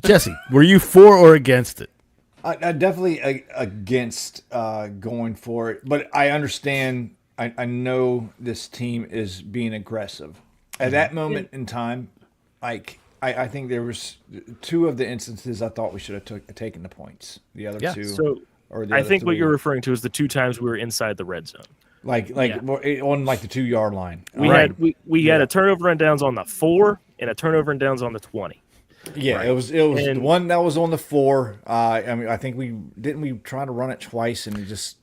Jesse, were you for or against it? I definitely against going for it, but I understand. I know this team is being aggressive. At that moment in time, like I think there was 2 of the instances I thought we should have taken the points. The other 2, so or the I other think 3. what you're referring to is the 2 times we were inside the red zone. Like on like the 2-yard line. We had a turnover and downs on the 4 and a turnover and downs on the 20. Yeah, it was the one that was on the 4. I think we try to run it twice and it just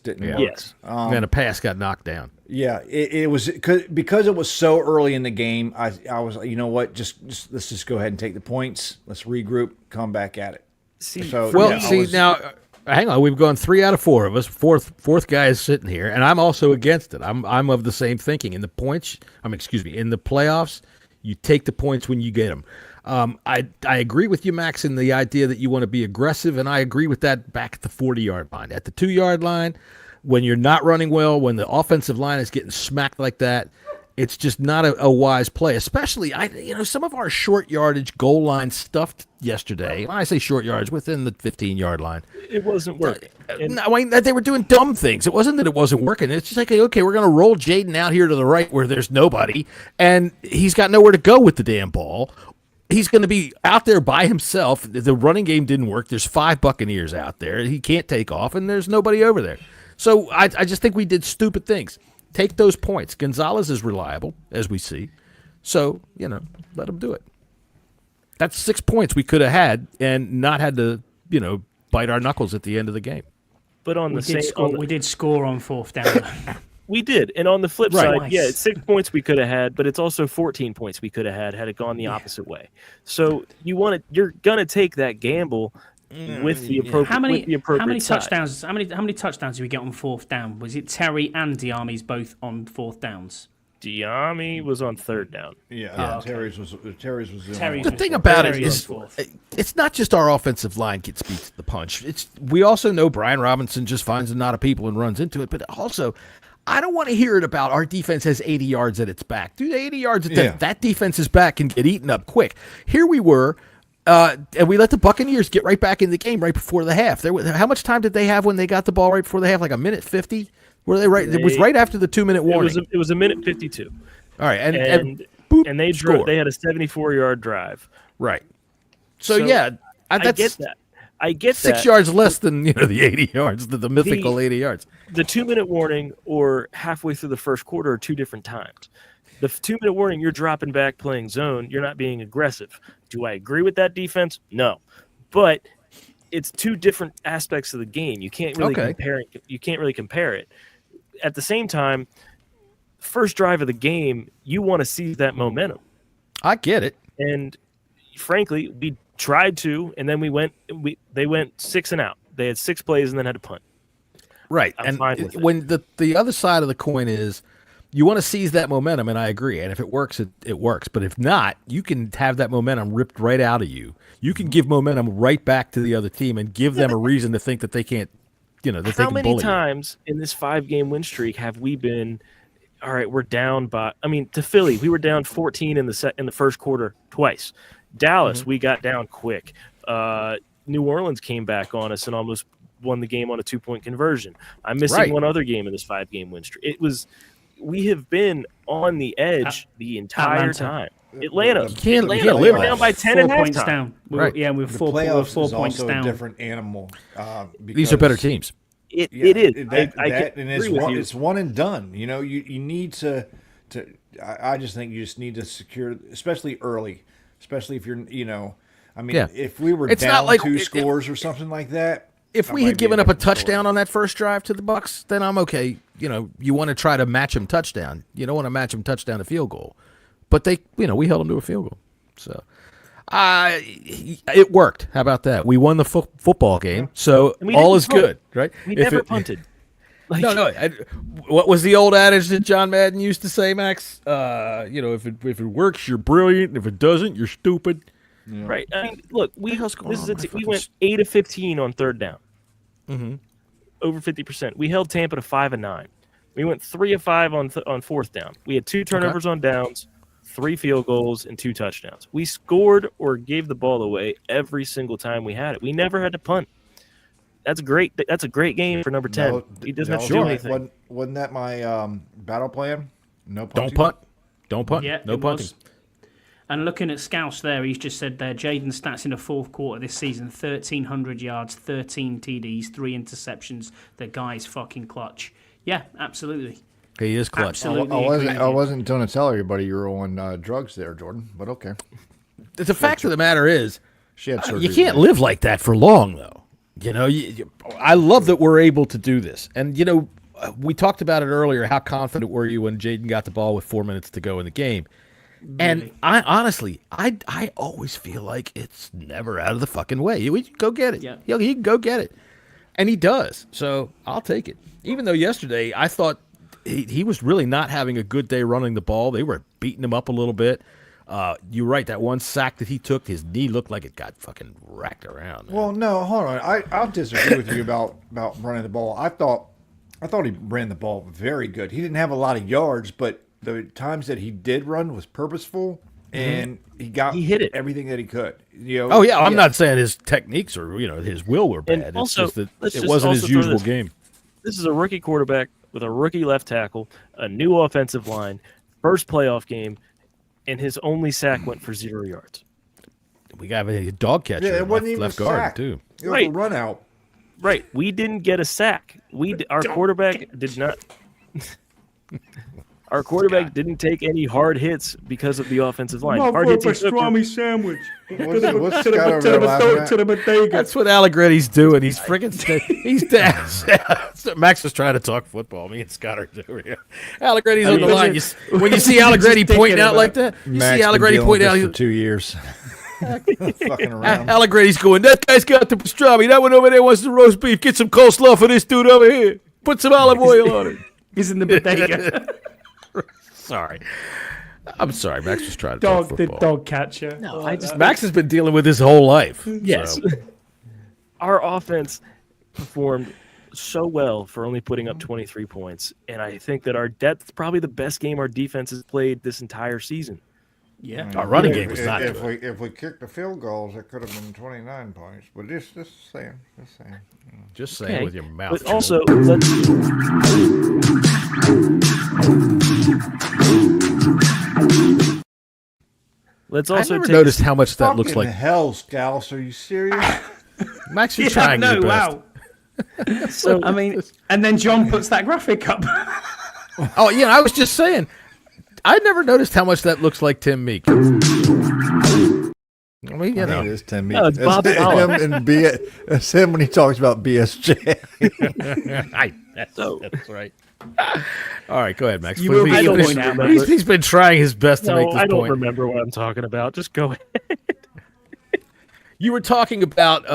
didn't work. Yes. And a pass got knocked down. Yeah, it was because it was so early in the game. I was like, you know what, just let's just go ahead and take the points. Let's regroup, come back at it. Now. Hang on, we've gone 3 out of 4 of us. Fourth guy is sitting here, and I'm also against it. I'm of the same thinking. In the playoffs, you take the points when you get them. I agree with you, Max, in the idea that you want to be aggressive, and I agree with that back at the 40-yard line. At the 2-yard line, when you're not running well, when the offensive line is getting smacked like that, it's just not a wise play. Especially, some of our short yardage goal line stuff yesterday. When I say short yards, within the 15-yard line, it wasn't working. They were doing dumb things. It wasn't that it wasn't working. It's just like, okay, we're going to roll Jaden out here to the right where there's nobody, and he's got nowhere to go with the damn ball. He's going to be out there by himself. The running game didn't work. There's 5 Buccaneers out there. He can't take off, and there's nobody over there. So I just think we did stupid things. Take those points. Gonzalez is reliable, as we see. So, let him do it. That's 6 points we could have had and not had to, bite our knuckles at the end of the game. But on we did score on 4th down. We did. And on the flip side, Nice. it's 6 points we could have had, but it's also 14 points we could have had it gone the opposite way. So you're going to take that gamble with the appropriate How many side. touchdowns? How many touchdowns did we get on 4th down? Was it Terry and Diami's both on 4th downs? Diami was on 3rd down. Yeah. Terry's was. The thing about it is, it's not just our offensive line gets beat to the punch. We also know Brian Robinson just finds a knot of people and runs into it, but also, I don't want to hear it about our defense has 80 yards at its back. Dude, 80 yards at that defense's back can get eaten up quick. Here we were. And we let the Buccaneers get right back in the game right before the half. How much time did they have when they got the ball right before the half? Like a minute 50? Were they right? It was right after the 2-minute warning. It was a minute 52. All right, and they score. They had a 74-yard drive. Right. So yeah, I get that. I get 6 yards less than the 80 yards, the mythical 80 yards. The 2-minute warning or halfway through the first quarter are 2 different times. The 2-minute warning, you're dropping back playing zone. You're not being aggressive. Do I agree with that defense? No. But it's two different aspects of the game. You can't really compare it. You can't really compare it. At the same time, first drive of the game, you want to seize that momentum. I get it. And frankly, we tried to, and then they went 6 and out. They had 6 plays and then had to punt. Right. I'm fine with it. When the other side of the coin is you want to seize that momentum, and I agree. And if it works, it works. But if not, you can have that momentum ripped right out of you. You can give momentum right back to the other team and give them a reason to think that they can't, that they can bully you. How many times in this 5-game win streak have we been, all right, we're down by, to Philly, we were down 14 in the first quarter twice. Dallas, we got down quick. New Orleans came back on us and almost won the game on a 2-point conversion. I'm missing one other game in this 5-game win streak. We have been on the edge the entire time. Atlanta, You can't we live were down by 10 4 and a half points time. down. Right. Yeah, we were The 4 playoffs points is also down. a different animal. These are better teams. It is. And you. it's one and done. You need to. I just think you just need to secure, especially early, especially if you're. If we were It's down not like 2 scores or something like that. If we had given up a touchdown on that first drive to the Bucks, then I'm okay. You want to try to match them touchdown. You don't want to match them touchdown to field goal. But we held them to a field goal. So it worked. How about that? We won the football game, so all is good, right? We never punted. No. What was the old adage that John Madden used to say, Max? If it works, you're brilliant. And if it doesn't, you're stupid. Yeah. Right. Look, we went 8 of 15 on third down. Over 50%. We held Tampa to 5 of 9. We went 3 of 5 on fourth down. We had 2 turnovers on downs, 3 field goals, and 2 touchdowns. We scored or gave the ball away every single time we had it. We never had to punt. That's great. That's a great game for number 10. He doesn't have to do anything. Wasn't that my battle plan? No punting? Don't punt. Yeah, no punting. And looking at Scouse there, he's just said there, Jaden's stats in the fourth quarter this season, 1,300 yards, 13 TDs, 3 interceptions. The guy's fucking clutch. Yeah, absolutely. He is clutch. Absolutely. I wasn't going to tell everybody you were on drugs there, Jordan, but okay. The fact of the matter is, she had surgery. You can't live like that for long, though. I love that we're able to do this. And, we talked about it earlier, how confident were you when Jaden got the ball with 4 minutes to go in the game? Really? And I honestly always feel like it's never out of the fucking way. We go get it. Yeah. He can go get it. And he does. So I'll take it. Even though yesterday I thought he was really not having a good day running the ball. They were beating him up a little bit. You're right. That one sack that he took, his knee looked like it got fucking racked around. Well, no, hold on. I'll disagree with you about running the ball. I thought he ran the ball very good. He didn't have a lot of yards, but the times that he did run was purposeful, and he hit it everything that he could. I'm not saying his techniques or his will were bad. And also, it's just that it wasn't his usual game. This is a rookie quarterback with a rookie left tackle, a new offensive line, first playoff game, and his only sack went for 0 yards. We got a dog catcher. Yeah, it wasn't even left a guard sack. too. It was a run out. Right. We didn't get a sack. Our quarterback did not. Our quarterback didn't take any hard hits because of the offensive line. Hard hits. Sandwich. What's Scott over there laughing at? That's what Allegretti's doing. He's freaking. He's down. Max is trying to talk football. Me and Scott are doing it. Allegretti's on the line. When you see Allegretti pointing out like that, you see Allegretti pointing out for 2 years. Fucking around. Allegretti's going, that guy's got the pastrami. That one over there wants the roast beef. Get some coleslaw for this dude over here. Put some olive oil on it. He's in the bodega. Sorry. I'm sorry. Max was trying to talk football. The dog catcher. No, Max has been dealing with this whole life. Yes. So. Our offense performed so well for only putting up 23 points, and I think that that's probably the best game our defense has played this entire season. Yeah. Our running game was not if good. If we kicked the field goals, it could have been 29 points. But just saying. Just saying with your mouth. But also, let's also I never noticed how much that looks like. Hell, Scouse, are you serious? Max is trying his best. Wow. So and then John puts that graphic up. Oh yeah, I was just saying. I never noticed how much that looks like Tim Meek. I mean, you know, it is Tim Meek. No, it's Bob him and it's him when he talks about BSJ. That's right. All right, go ahead, Max. You will be don't point out, Max. He's been trying his best to make this I don't point. remember what I'm talking about. Just go ahead. You were talking about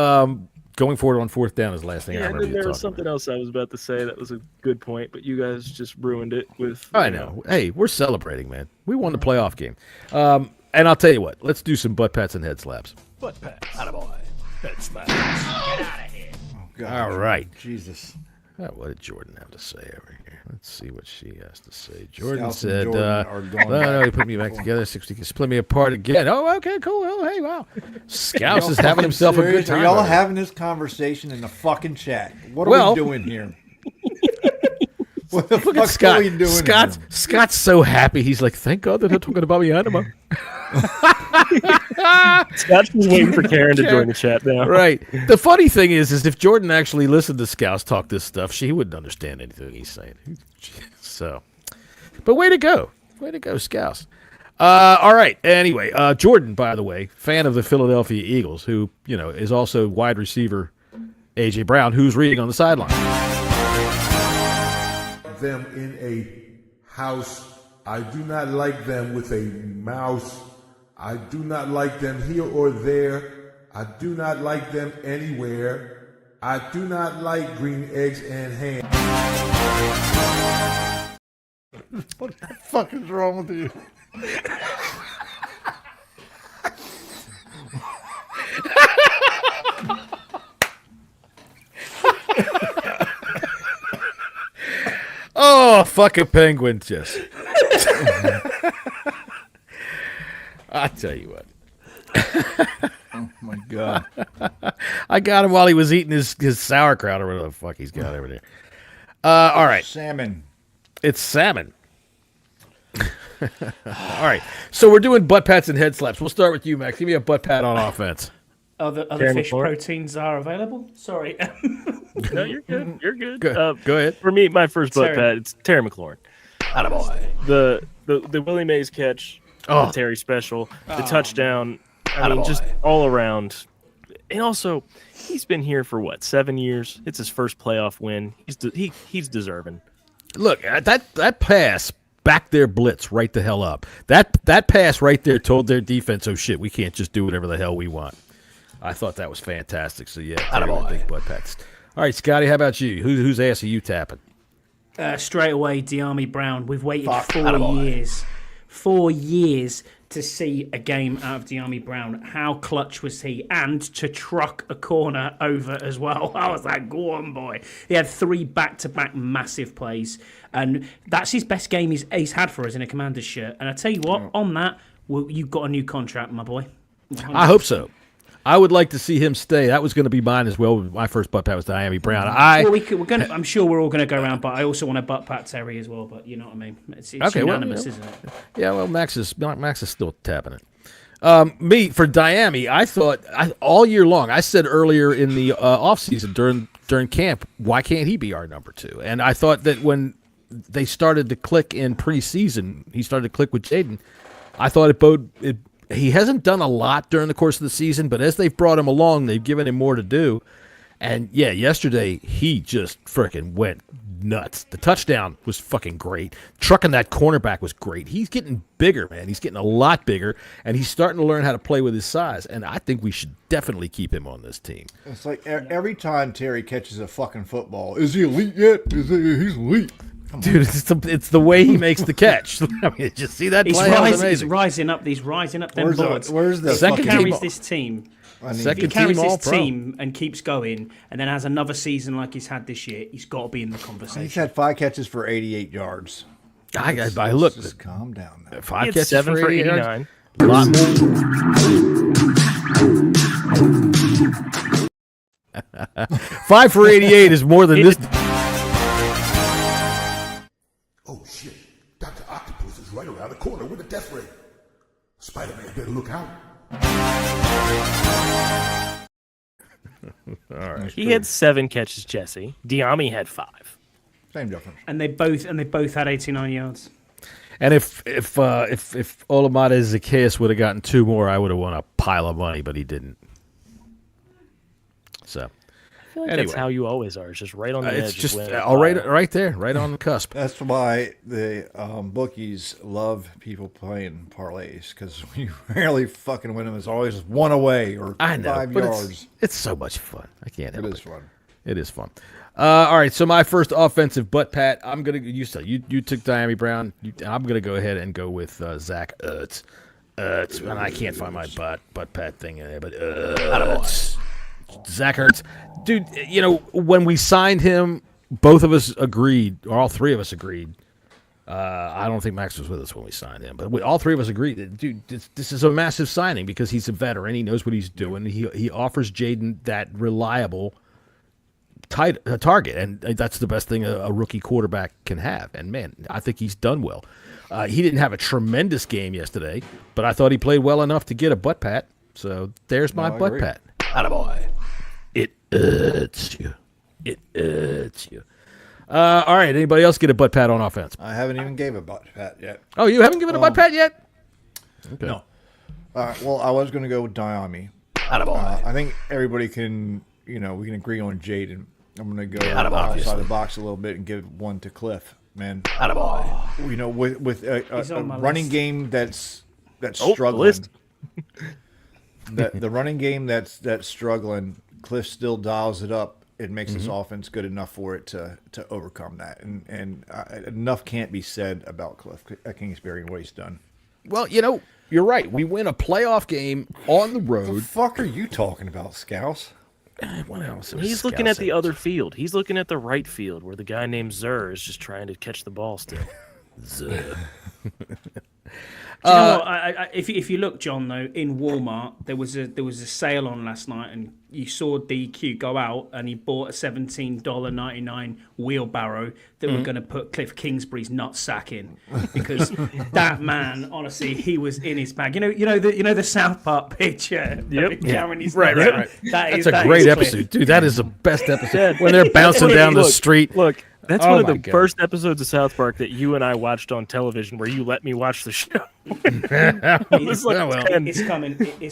going forward on fourth down is the last thing I Yeah, remember and you there talking was something else I was about to say that was a good point, but you guys just ruined it with. I know. Hey, we're celebrating, man. We won the playoff game. And I'll tell you what. Let's do some butt pats and head slaps. Butt pat. Attaboy. Head slap. Get out of here. All right. Jesus. What did Jordan have to say over here? Let's see what she has to say. Jordan Scouts and said, Jordan are going no, he put me back together. 60 can split me apart again. Oh, okay, cool. Oh, hey, wow. Scouts is having himself a good time. Are y'all over there. having this conversation in the fucking chat? What are Well- we doing here? What the Look at fuck Scott. are we doing Scott's so happy. He's like, thank God they're not talking about me anima. Scott's just waiting for Karen to join the chat now. Right. The funny thing is if Jordan actually listened to Scouts talk this stuff, she wouldn't understand anything he's saying. So, but way to go. Way to go, Scouts. All right. Anyway, Jordan, by the way, fan of the Philadelphia Eagles, who, you know, is also wide receiver A.J. Brown, who's reading on the sideline. Them in a house. I do not like them with a mouse. I do not like them here or there. I do not like them anywhere. I do not like green eggs and ham. What the fuck is wrong with you? Oh, fucking penguin, Jessy. I tell you what. Oh my god. I got him while he was eating his sauerkraut or whatever the fuck he's got over there. All right. Salmon. It's salmon. All right. So we're doing butt pats and head slaps. We'll start with you, Max. Give me a butt pat on offense. Other Karen fish McClure? proteins are available? Sorry. No, you're good. You're good. Go ahead. For me, my first butt Terry. pat, it's Terry McLaurin. The Willie Mays catch, the Terry special, the touchdown. I mean, just all around. And also, he's been here for what, 7 years? It's his first playoff win. He's deserving. Look, that pass backed their blitz right the hell up. That pass right there told their defense, oh shit, we can't just do whatever the hell we want. I thought that was fantastic. So yeah, big butt pats. All right, Scotty, how about you? Whose ass are you tapping? Straight away, De'Ami Brown. We've waited 4 years to see a game out of De'Ami Brown. How clutch was he? And to truck a corner over as well. I was like, go on, boy. He had 3 back-to-back massive plays. And that's his best game he's had for us in a Commander's shirt. And I tell you what, on that, you've got a new contract, my boy. 100%. I hope so. I would like to see him stay. That was going to be mine as well. My first butt pat was De'Ami Brown. Well, I'm sure we're all going to go around, but I also want to butt pat Terry as well. But you know what I mean? It's unanimous, isn't it? Yeah, well, Max is still tapping it. Me, for De'Ami, I thought all year long, I said earlier in the offseason during camp, why can't he be our number 2? And I thought that when they started to click in preseason, he started to click with Jaden, I thought he hasn't done a lot during the course of the season, but as they've brought him along, they've given him more to do. And, yeah, yesterday he just freaking went nuts. The touchdown was fucking great. Trucking that cornerback was great. He's getting bigger, man. He's getting a lot bigger, and he's starting to learn how to play with his size. And I think we should definitely keep him on this team. It's like every time Terry catches a fucking football, is he elite yet? He's elite. Dude, it's the way he makes the catch. I mean, did you see that play? That was amazing. He's rising up them boards. Where's the Second He team? carries this team. If he Second carries team this All-Pro. team and keeps going, and then has another season like he's had this year, he's got to be in the He's conversation. had 5 catches for 88 yards. I look. Just calm down now. 5 He had catches 7 for 89. 89. Lot more. 5 for 88 is more than this. Oh shit, Dr. Octopus is right around the corner with a death ray. Spider-Man better look out. All right. He had 7 catches, Jesse. De'Ami had 5. Same difference. And they both had 89 yards. And if Olamide Zacchaeus would have gotten 2 more, I would have won a pile of money, but he didn't. So, I feel like that's how you always are. It's just right on the edge. It's just of right there, right on the cusp. That's why the bookies love people playing parlays, because we rarely fucking win them. It's always 1 away or 5 yards. It's so much fun. I can't help it. It is fun. It is fun. All right, so my first offensive butt pat. I'm gonna you took Diami Brown. I'm gonna go ahead and go with Zach Ertz. And I can't find my butt pat thing in there, but Zach Ertz, dude. You know, when we signed him, both of us agreed, or all 3 of us agreed. I don't think Max was with us when we signed him, but all 3 of us agreed that, dude, this is a massive signing because he's a veteran. He knows what he's doing. He offers Jaden that reliable target, and that's the best thing a rookie quarterback can have. And man, I think he's done well. He didn't have a tremendous game yesterday, but I thought he played well enough to get a butt pat. So there's my butt pat. Attaboy. It hurts you. It hurts you. All right, anybody else get a butt pat on offense? I haven't even gave a butt pat yet. Oh, you haven't given a butt pat yet? Okay. No. Well, I was going to go with Diami. I think everybody can, we can agree on Jaden. I'm going to go outside the box a little bit and give one to Cliff, man. With a running game that's struggling. The running game that's struggling, Cliff still dials it up. It makes this offense good enough for it to overcome that. And enough can't be said about Cliff at Kingsbury and what he's done. Well, you're right. We win a playoff game on the road. What the fuck are you talking about, Scouse? What else? He's looking at the other field. He's looking at the right field where the guy named Zur is just trying to catch the ball still. Zur. Do you know what? If you look, John, though, in Walmart there was a sale on last night, and you saw DQ go out and he bought a $17.99 wheelbarrow that were going to put Cliff Kingsbury's nutsack in, because that man, honestly, he was in his bag. You know the South Park picture. Yep. Right. That's a great episode, dude. That is the best episode when they're bouncing down the street. Look. That's one of the first episodes of South Park that you and I watched on television, where you let me watch the show. It's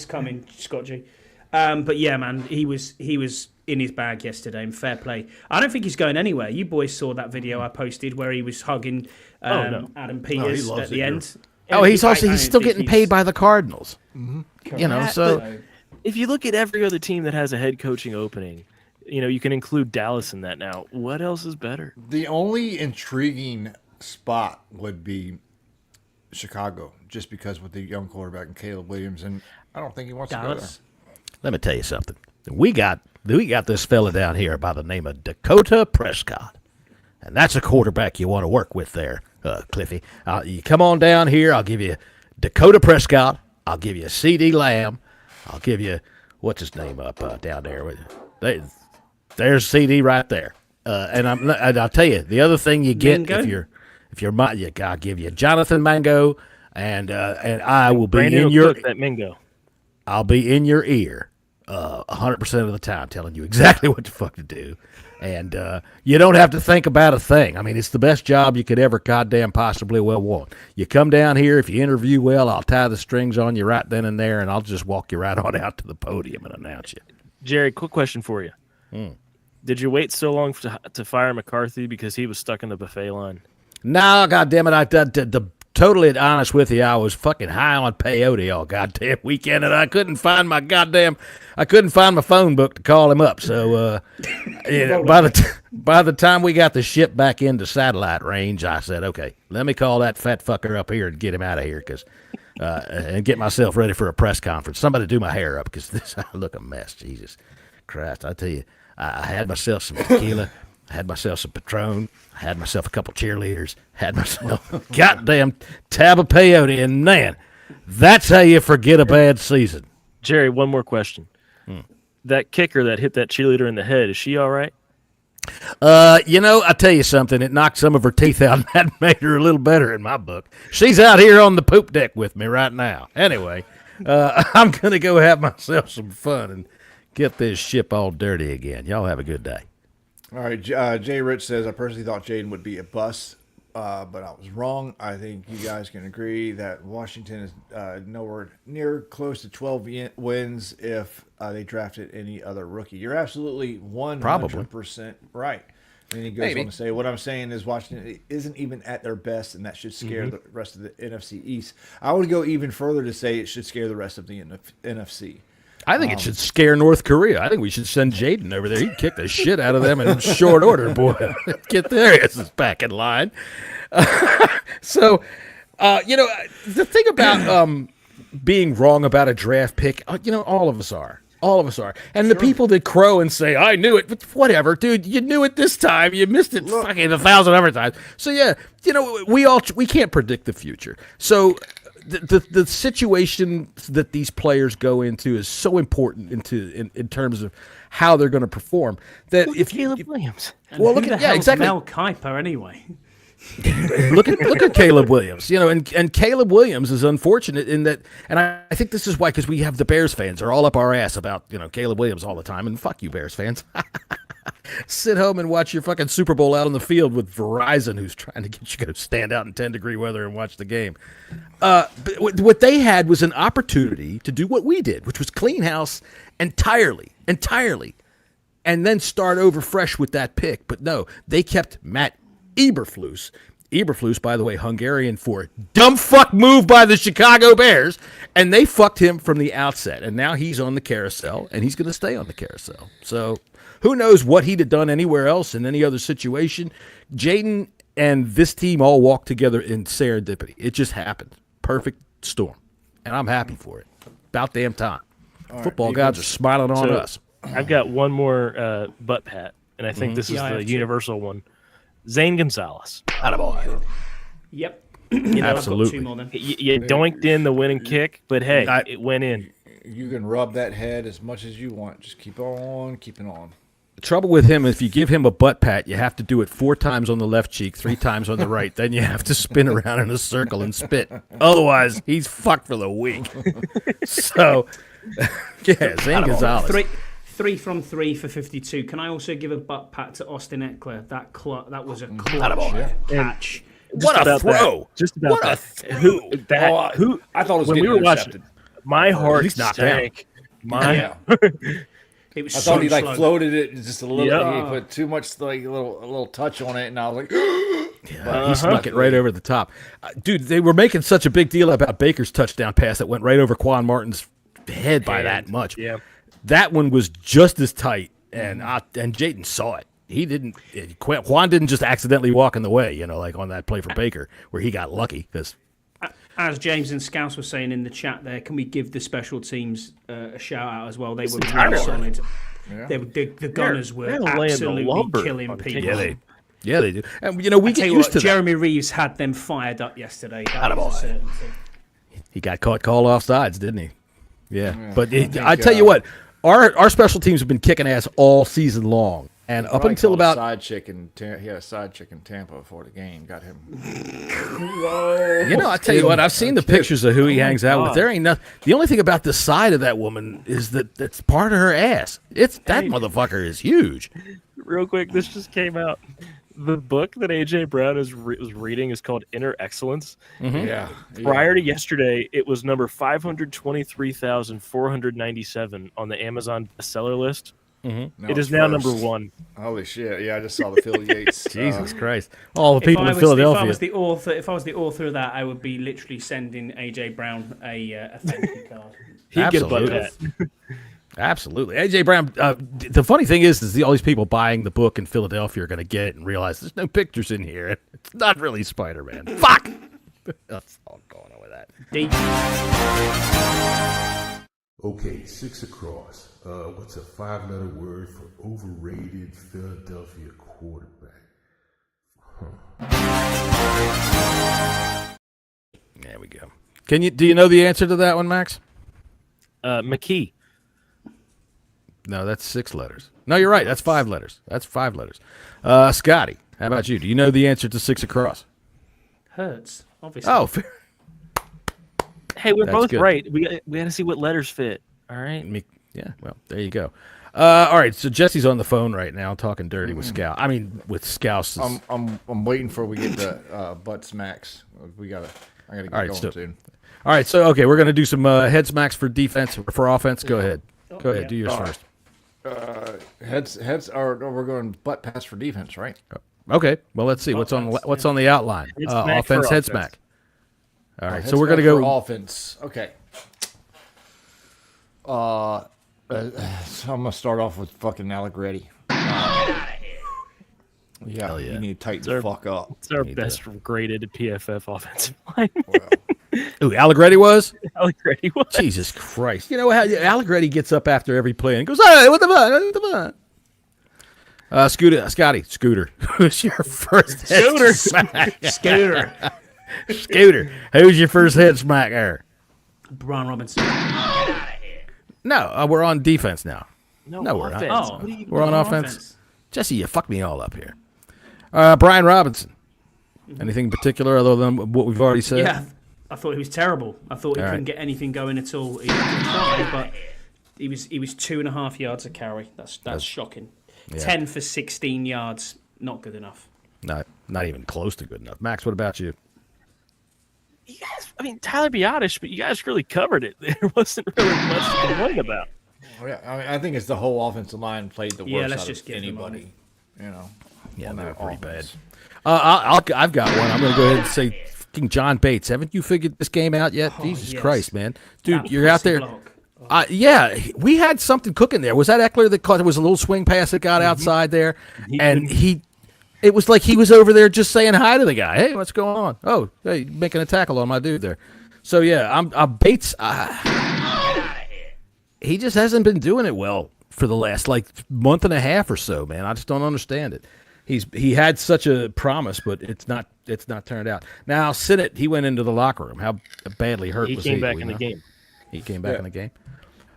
coming, Scott G. But yeah, man, he was in his bag yesterday, and fair play. I don't think he's going anywhere. You boys saw that video I posted where he was hugging Adam Peters at the end. Oh, he's still getting paid by the Cardinals. Mm-hmm. So if you look at every other team that has a head coaching opening, you can include Dallas in that now. What else is better? The only intriguing spot would be Chicago, just because with the young quarterback and Caleb Williams, and I don't think he wants Dallas. to go there. Let me tell you something. We got this fella down here by the name of Dakota Prescott, and that's a quarterback you want to work with there, Cliffy. You come on down here. I'll give you Dakota Prescott. I'll give you C.D. Lamb. I'll give you what's his name up down there. There's CD right there, and I'll tell you the other thing you get Mingo? if you're I'll give you Jonathan Mango, and I will be Brandon in your that Mingo. I'll be in your ear 100% of the time, telling you exactly what the fuck to do, and you don't have to think about a thing. I mean, it's the best job you could ever goddamn possibly want. You come down here, if you interview well, I'll tie the strings on you right then and there, and I'll just walk you right on out to the podium and announce you. Jerry, quick question for you. Did you wait so long to fire McCarthy because he was stuck in the buffet line? No, goddammit, I totally honest with you, I was fucking high on peyote all goddamn weekend, and I couldn't find my phone book to call him up. So by the time we got the ship back into satellite range, I said, okay, let me call that fat fucker up here and get him out of here, and get myself ready for a press conference. Somebody do my hair up, because I look a mess. Jesus Christ, I tell you. I had myself some tequila, I had myself some Patron, I had myself a couple cheerleaders, had myself a goddamn tab of peyote, and man, that's how you forget a bad season. Jerry, one more question. That kicker that hit that cheerleader in the head, is she all right? I tell you something, it knocked some of her teeth out, and that made her a little better in my book. She's out here on the poop deck with me right now. Anyway, I'm going to go have myself some fun and get this ship all dirty again. Y'all have a good day. All right, Jay Rich says, I personally thought Jaden would be a bust, but I was wrong. I think you guys can agree that Washington is nowhere near close to 12 wins if they drafted any other rookie. You're absolutely 100% right. And he goes on to say, what I'm saying is Washington isn't even at their best, and that should scare the rest of the NFC East. I would go even further to say it should scare the rest of the NFC. I think it should scare North Korea. I think we should send Jaden over there. He'd kick the shit out of them in short order, boy. Get their asses back in line. So, the thing about being wrong about a draft pick, all of us are. All of us are. And the people that crow and say, I knew it, but whatever, dude, you knew it this time. You missed it fucking 1,000 other times. So, yeah, we can't predict the future. So the situation that these players go into is so important in terms of how they're going to perform. That if Caleb Williams. Well, look at exactly. Mel Kiper anyway. look at Caleb Williams, and Caleb Williams is unfortunate in that, and I think this is why, because we have the Bears fans are all up our ass about Caleb Williams all the time, and fuck you Bears fans. Sit home and watch your fucking Super Bowl out on the field with Verizon, who's trying to get you to stand out in 10-degree weather and watch the game. But what they had was an opportunity to do what we did, which was clean house entirely, and then start over fresh with that pick. But no, they kept Matt Eberflus. Eberflus, by the way, Hungarian for dumb fuck move by the Chicago Bears, and they fucked him from the outset. And now he's on the carousel, and he's going to stay on the carousel. So who knows what he'd have done anywhere else in any other situation. Jaden and this team all walked together in serendipity. It just happened. Perfect storm. And I'm happy for it. About damn time. Football gods are smiling on us. I've got one more butt pat, and I think this is the universal one. Zane Gonzalez. Attaboy. Yep. Absolutely. I've got two more then. You doinked in the winning kick, but hey, it went in. You can rub that head as much as you want. Just keep on keeping on. The trouble with him, if you give him a butt pat, you have to do it 4 times on the left cheek, 3 times on the right. Then you have to spin around in a circle and spit. Otherwise, he's fucked for the week. So, yeah, Zane Gonzalez. 3 from 3 for 52. Can I also give a butt pat to Austin Eckler? That was a clutch catch. What a throw! Just about what that. Who? I thought it was when getting we were intercepted. watching. My heart He's knocked sank. It was I thought he slow. floated it just a little. Yeah. He put too much a little touch on it, and I was like, He snuck it right over the top. Dude, they were making such a big deal about Baker's touchdown pass that went right over Quan Martin's head by that much. Yeah. That one was just as tight, and Jayden saw it. He didn't. Juan didn't just accidentally walk in the way, like on that play for Baker, where he got lucky. Because, as James and Scouse were saying in the chat, there, can we give the special teams a shout out as well? They were really solid. Yeah. The Gunners were absolutely killing people. Yeah, they do. And we get used to that. Jeremy Reeves had them fired up yesterday. That was a certainty. He got called offsides, didn't he? Yeah. But I tell you what. Our special teams have been kicking ass all season long, and up until about he had a side chick in Tampa before the game. Got him. I tell you what, I've seen the pictures of who he hangs out with. There ain't nothing. The only thing about the side of that woman is that's part of her ass. That motherfucker is huge. Real quick, this just came out. The book that AJ Brown was reading is called Inner Excellence. Mm-hmm. Yeah. Prior to yesterday, it was number 523,497 on the Amazon bestseller list. Mm-hmm. It is now number 1. Holy shit! Yeah, I just saw the Phil Yates. Jesus Christ! All the people in Philadelphia. If I was the author of that, I would be literally sending AJ Brown a thank you card. He'd get a butt pat. Absolutely. AJ Brown, the funny thing is all these people buying the book in Philadelphia are going to get it and realize there's no pictures in here. It's not really Spider-Man. Fuck! That's all going on with that. Okay, 6 across. What's a 5-letter word for overrated Philadelphia quarterback? There we go. Do you know the answer to that one, Max? McKee. No, that's 6 letters. No, you're right. That's 5 letters. Scotty, how about you? Do you know the answer to 6 across? Hurts, obviously. Oh, fair. Hey, we're both good. Right. We got to see what letters fit. All right. Yeah. Well, there you go. All right, so Jesse's on the phone right now talking dirty with Scout. I mean, with Scouse. I'm waiting for we get the butt smacks. I gotta get going soon. All right, so we're gonna do some head smacks for defense for offense. Go ahead, do yours first. Heads are we're going butt pass for defense, right? Okay, well let's see what's on the outline. Offense, head smack. All right, so we're gonna go for offense. Okay. So I'm gonna start off with fucking Allegretti. Yeah, you need to tighten the fuck up. It's our best graded PFF offensive line. Ooh, Allegretti was? Allegretti was. Jesus Christ. You know how Allegretti gets up after every play and goes, hey, what the fuck? Scooter. Who's your first head smack? Scooter. Who's your first head smack there? Brian Robinson. No, we're on defense now. No, we're offense. not. We're on offense. Jesse, you fucked me all up here. Brian Robinson. Anything in particular other than what we've already said? Yeah, I thought he was terrible. I thought he couldn't get anything going at all. He tried, but he was 2.5 yards a carry. That's shocking. Yeah. 10 for 16 yards, not good enough. Not even close to good enough. Max, what about you? You guys, I mean, Tyler Biotish, but you guys really covered it. There wasn't really much to complain about. Yeah, I mean, I think it's the whole offensive line played the worst let's out just of get anybody. You know. Yeah, they're pretty bad. I've got one. I'm going to go ahead and say fucking John Bates. Haven't you figured this game out yet? Jesus Christ, man. Dude, you're out there. Yeah, we had something cooking there. Was that Eckler that caught? There was a little swing pass that got outside there, and it was like he was over there just saying hi to the guy. Hey, what's going on? Oh, hey, making a tackle on my dude there. So yeah, I'm Bates. He just hasn't been doing it well for the last month and a half or so, man. I just don't understand it. He had such a promise, but it's not turned out. Now Sinnott, he went into the locker room. How badly hurt was he? He came back in the game. He came back in the game.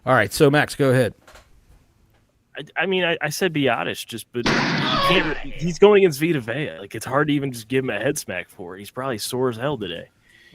All right, so Max, go ahead. I mean, I said Biotish, but he's going against Vita Vea. Like, it's hard to even just give him a head smack for it. He's probably sore as hell today.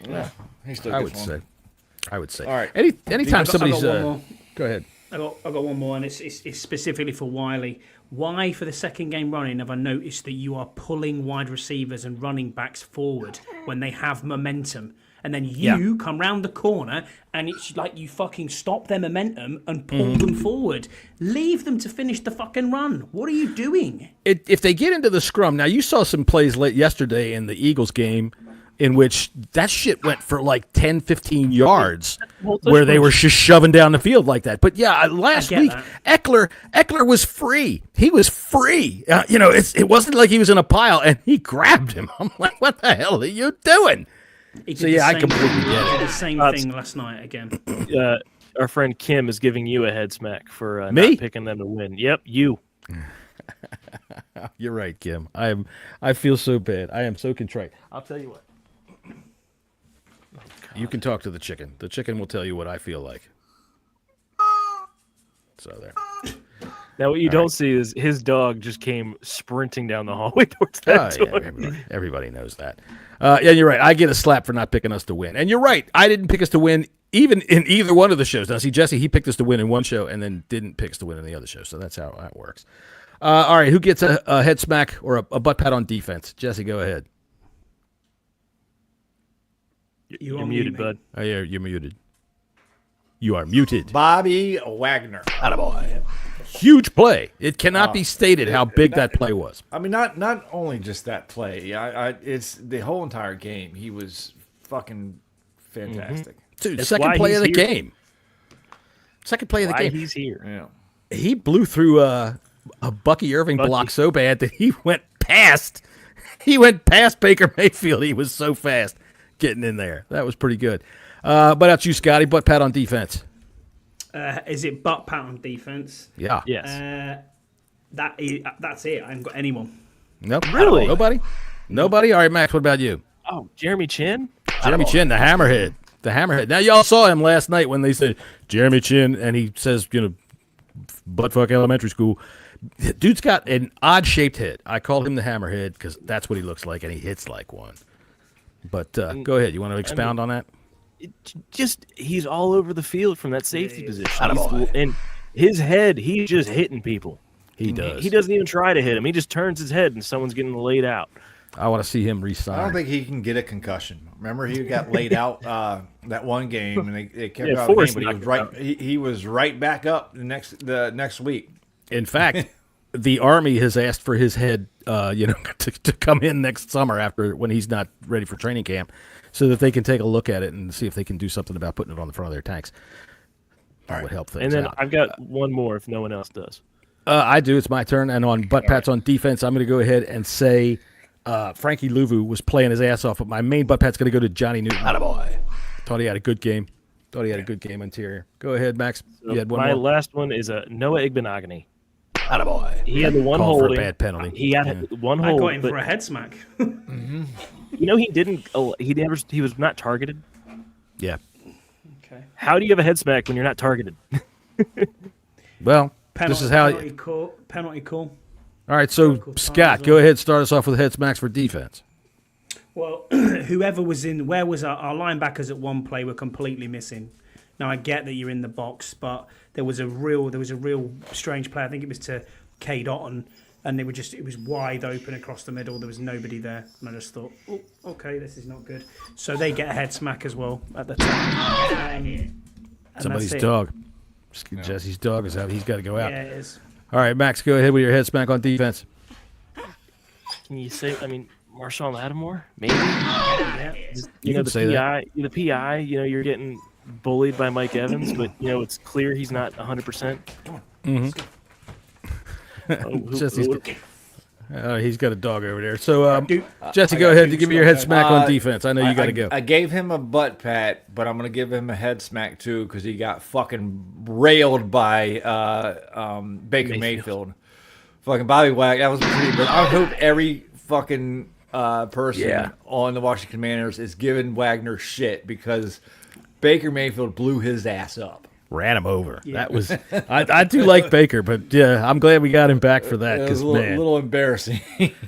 Yeah, he's still I would say. All right. Anytime somebody's go ahead. I got one more, and it's specifically for Wiley. Why, for the second game running, have I noticed that you are pulling wide receivers and running backs forward when they have momentum? And then you come round the corner, and it's like you fucking stop their momentum and pull them forward. Leave them to finish the fucking run. What are you doing? If they get into the scrum, now you saw some plays late yesterday in the Eagles game in which that shit went for 10, 15 yards where they were just shoving down the field like that. But yeah, last week, Eckler was free. He was free. It wasn't like he was in a pile and he grabbed him. I'm like, what the hell are you doing? I completely get it. He did the same thing last night again. Our friend Kim is giving you a head smack for not picking them to win. Yep, you. You're right, Kim. I feel so bad. I am so contrite. I'll tell you what. You can talk to the chicken. The chicken will tell you what I feel like. So there. Now, what you don't see is his dog just came sprinting down the hallway towards that door. Yeah, everybody knows that. Yeah, you're right. I get a slap for not picking us to win. And you're right. I didn't pick us to win even in either one of the shows. Now, see, Jesse, he picked us to win in one show and then didn't pick us to win in the other show. So that's how that works. All right, who gets a head smack or a butt pat on defense? Jesse, go ahead. You're muted, bud. Oh, yeah, you're muted. You are muted. Bobby Wagner. Attaboy. Huge play. It cannot be stated how big that play was. I mean, not only just that play. It's the whole entire game. He was fucking fantastic. Dude, second play of the game. Second play of the game. He's here. Yeah. He blew through a Bucky Irving block so bad that he went past Baker Mayfield. He was so fast getting in there. That was pretty good. What about you, Scotty? Butt pat on defense. Is it butt pat on defense? Yeah. Yes. That's it. I haven't got anyone. Nope. Really? Nobody? All right, Max, what about you? Oh, Jeremy Chin? Jeremy Chin, the hammerhead. Now, y'all saw him last night when they said Jeremy Chin, and he says, buttfuck elementary school. Dude's got an odd-shaped head. I call him the hammerhead because that's what he looks like, and he hits like one. But go ahead. You want to expound on that? He's all over the field from that safety position. And his head, he's just hitting people. He does. He doesn't even try to hit him. He just turns his head and someone's getting laid out. I want to see him resign. I don't think he can get a concussion. Remember, he got laid out that one game, and they kept him out of the game, but he was right back up the next week. In fact, the Army has asked for his head, to come in next summer when he's not ready for training camp, so that they can take a look at it and see if they can do something about putting it on the front of their tanks. That would help things And then out. I've got one more if no one else does. I do. It's my turn. And on butt pats on defense, I'm going to go ahead and say Frankie Louvu was playing his ass off, but my main butt pat's going to go to Johnny Newton. Attaboy. Thought he had a good game. Interior. Go ahead, Max. So you had one my more. last one is Noah Igbenogany. Attaboy. He had the one Called holding. for a bad penalty. He had one hold. I got him for a head smack. He didn't. He was not targeted. Yeah. Okay. How do you have a head smack when you're not targeted? Well, this is how. Penalty call. All right, so Scott, go ahead. Start us off with head smacks for defense. Well, whoever was in, where was our linebackers at one play were completely missing. Now I get that you're in the box, but there was a real strange play. I think it was to Cade Otton, and it was wide open across the middle. There was nobody there, and I just thought, oh, okay, this is not good. So they get a head smack as well at the time. Somebody's dog. Jesse's dog is out. He's got to go out. Yeah, it is. All right, Max, go ahead with your head smack on defense. Can you say? Marshawn Lattimore, maybe. Yeah. You can say that. The PI. You're getting bullied by Mike Evans, but it's clear he's not 100%. He's got a dog over there. So, Jesse, go ahead and give me your head smack on defense. I know you got to go. I gave him a butt pat, but I'm going to give him a head smack too because he got fucking railed by Baker Mayfield. Fucking Bobby Wag. That was pretty good. I hope every fucking person on the Washington Commanders is giving Wagner shit because Baker Mayfield blew his ass up. Ran him over. Yeah. That was. I do like Baker, but I'm glad we got him back for that. It was a little embarrassing.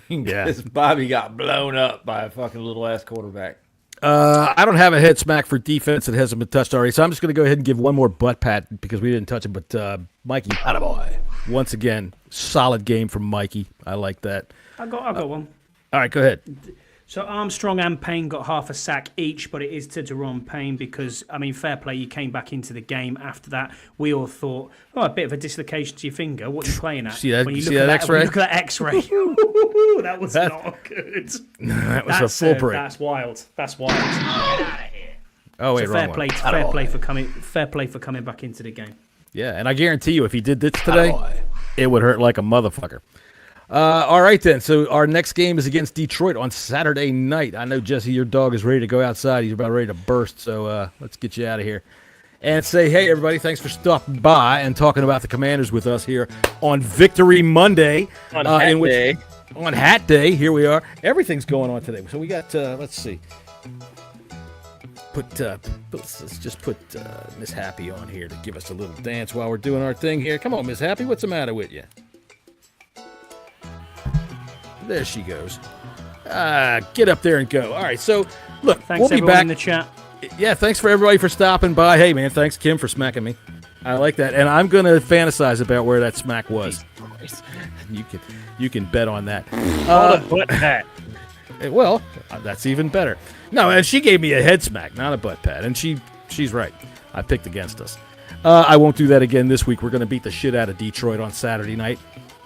Because Bobby got blown up by a fucking little ass quarterback. I don't have a head smack for defense that hasn't been touched already, so I'm just going to go ahead and give one more butt pat because we didn't touch it. But Mikey, attaboy. Once again, solid game from Mikey. I like that. I got one. All right, go ahead. So Armstrong and Payne got half a sack each, but it is to Jerome Payne because, fair play, you came back into the game after that. We all thought, a bit of a dislocation to your finger. What are you playing at? See that X-ray? Look at that X-ray. That was not good. That was a full break. That's wild. Oh, wait, so wrong fair play for coming back into the game. Yeah, and I guarantee you if he did this today, it would hurt like a motherfucker. All right, then. So our next game is against Detroit on Saturday night. I know, Jesse, your dog is ready to go outside. He's about ready to burst, so let's get you out of here. And say, hey, everybody, thanks for stopping by and talking about the Commanders with us here on Victory Monday. On Hat Day. On Hat Day, here we are. Everything's going on today. So we got, let's see. Let's just put Miss Happy on here to give us a little dance while we're doing our thing here. Come on, Miss Happy, what's the matter with you? There she goes. Get up there and go. All right, so look, Thanks we'll be everyone back in the chat. Yeah, thanks for everybody for stopping by. Hey, man, thanks, Kim, for smacking me. I like that, and I'm gonna fantasize about where that smack was. You can bet on that. Butt hat. Well, that's even better. No, and she gave me a head smack, not a butt pat, and she's right. I picked against us. I won't do that again this week. We're gonna beat the shit out of Detroit on Saturday night.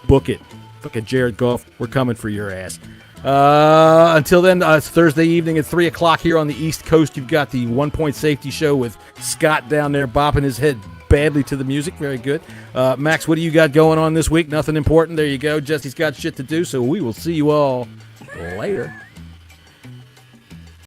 Book it. Look at Jared Goff. We're coming for your ass. Until then, it's Thursday evening at 3 o'clock here on the East Coast. You've got the 1 Point Safety Show with Scott down there bopping his head badly to the music. Very good. Max, what do you got going on this week? Nothing important. There you go. Jesse's got shit to do, so we will see you all later.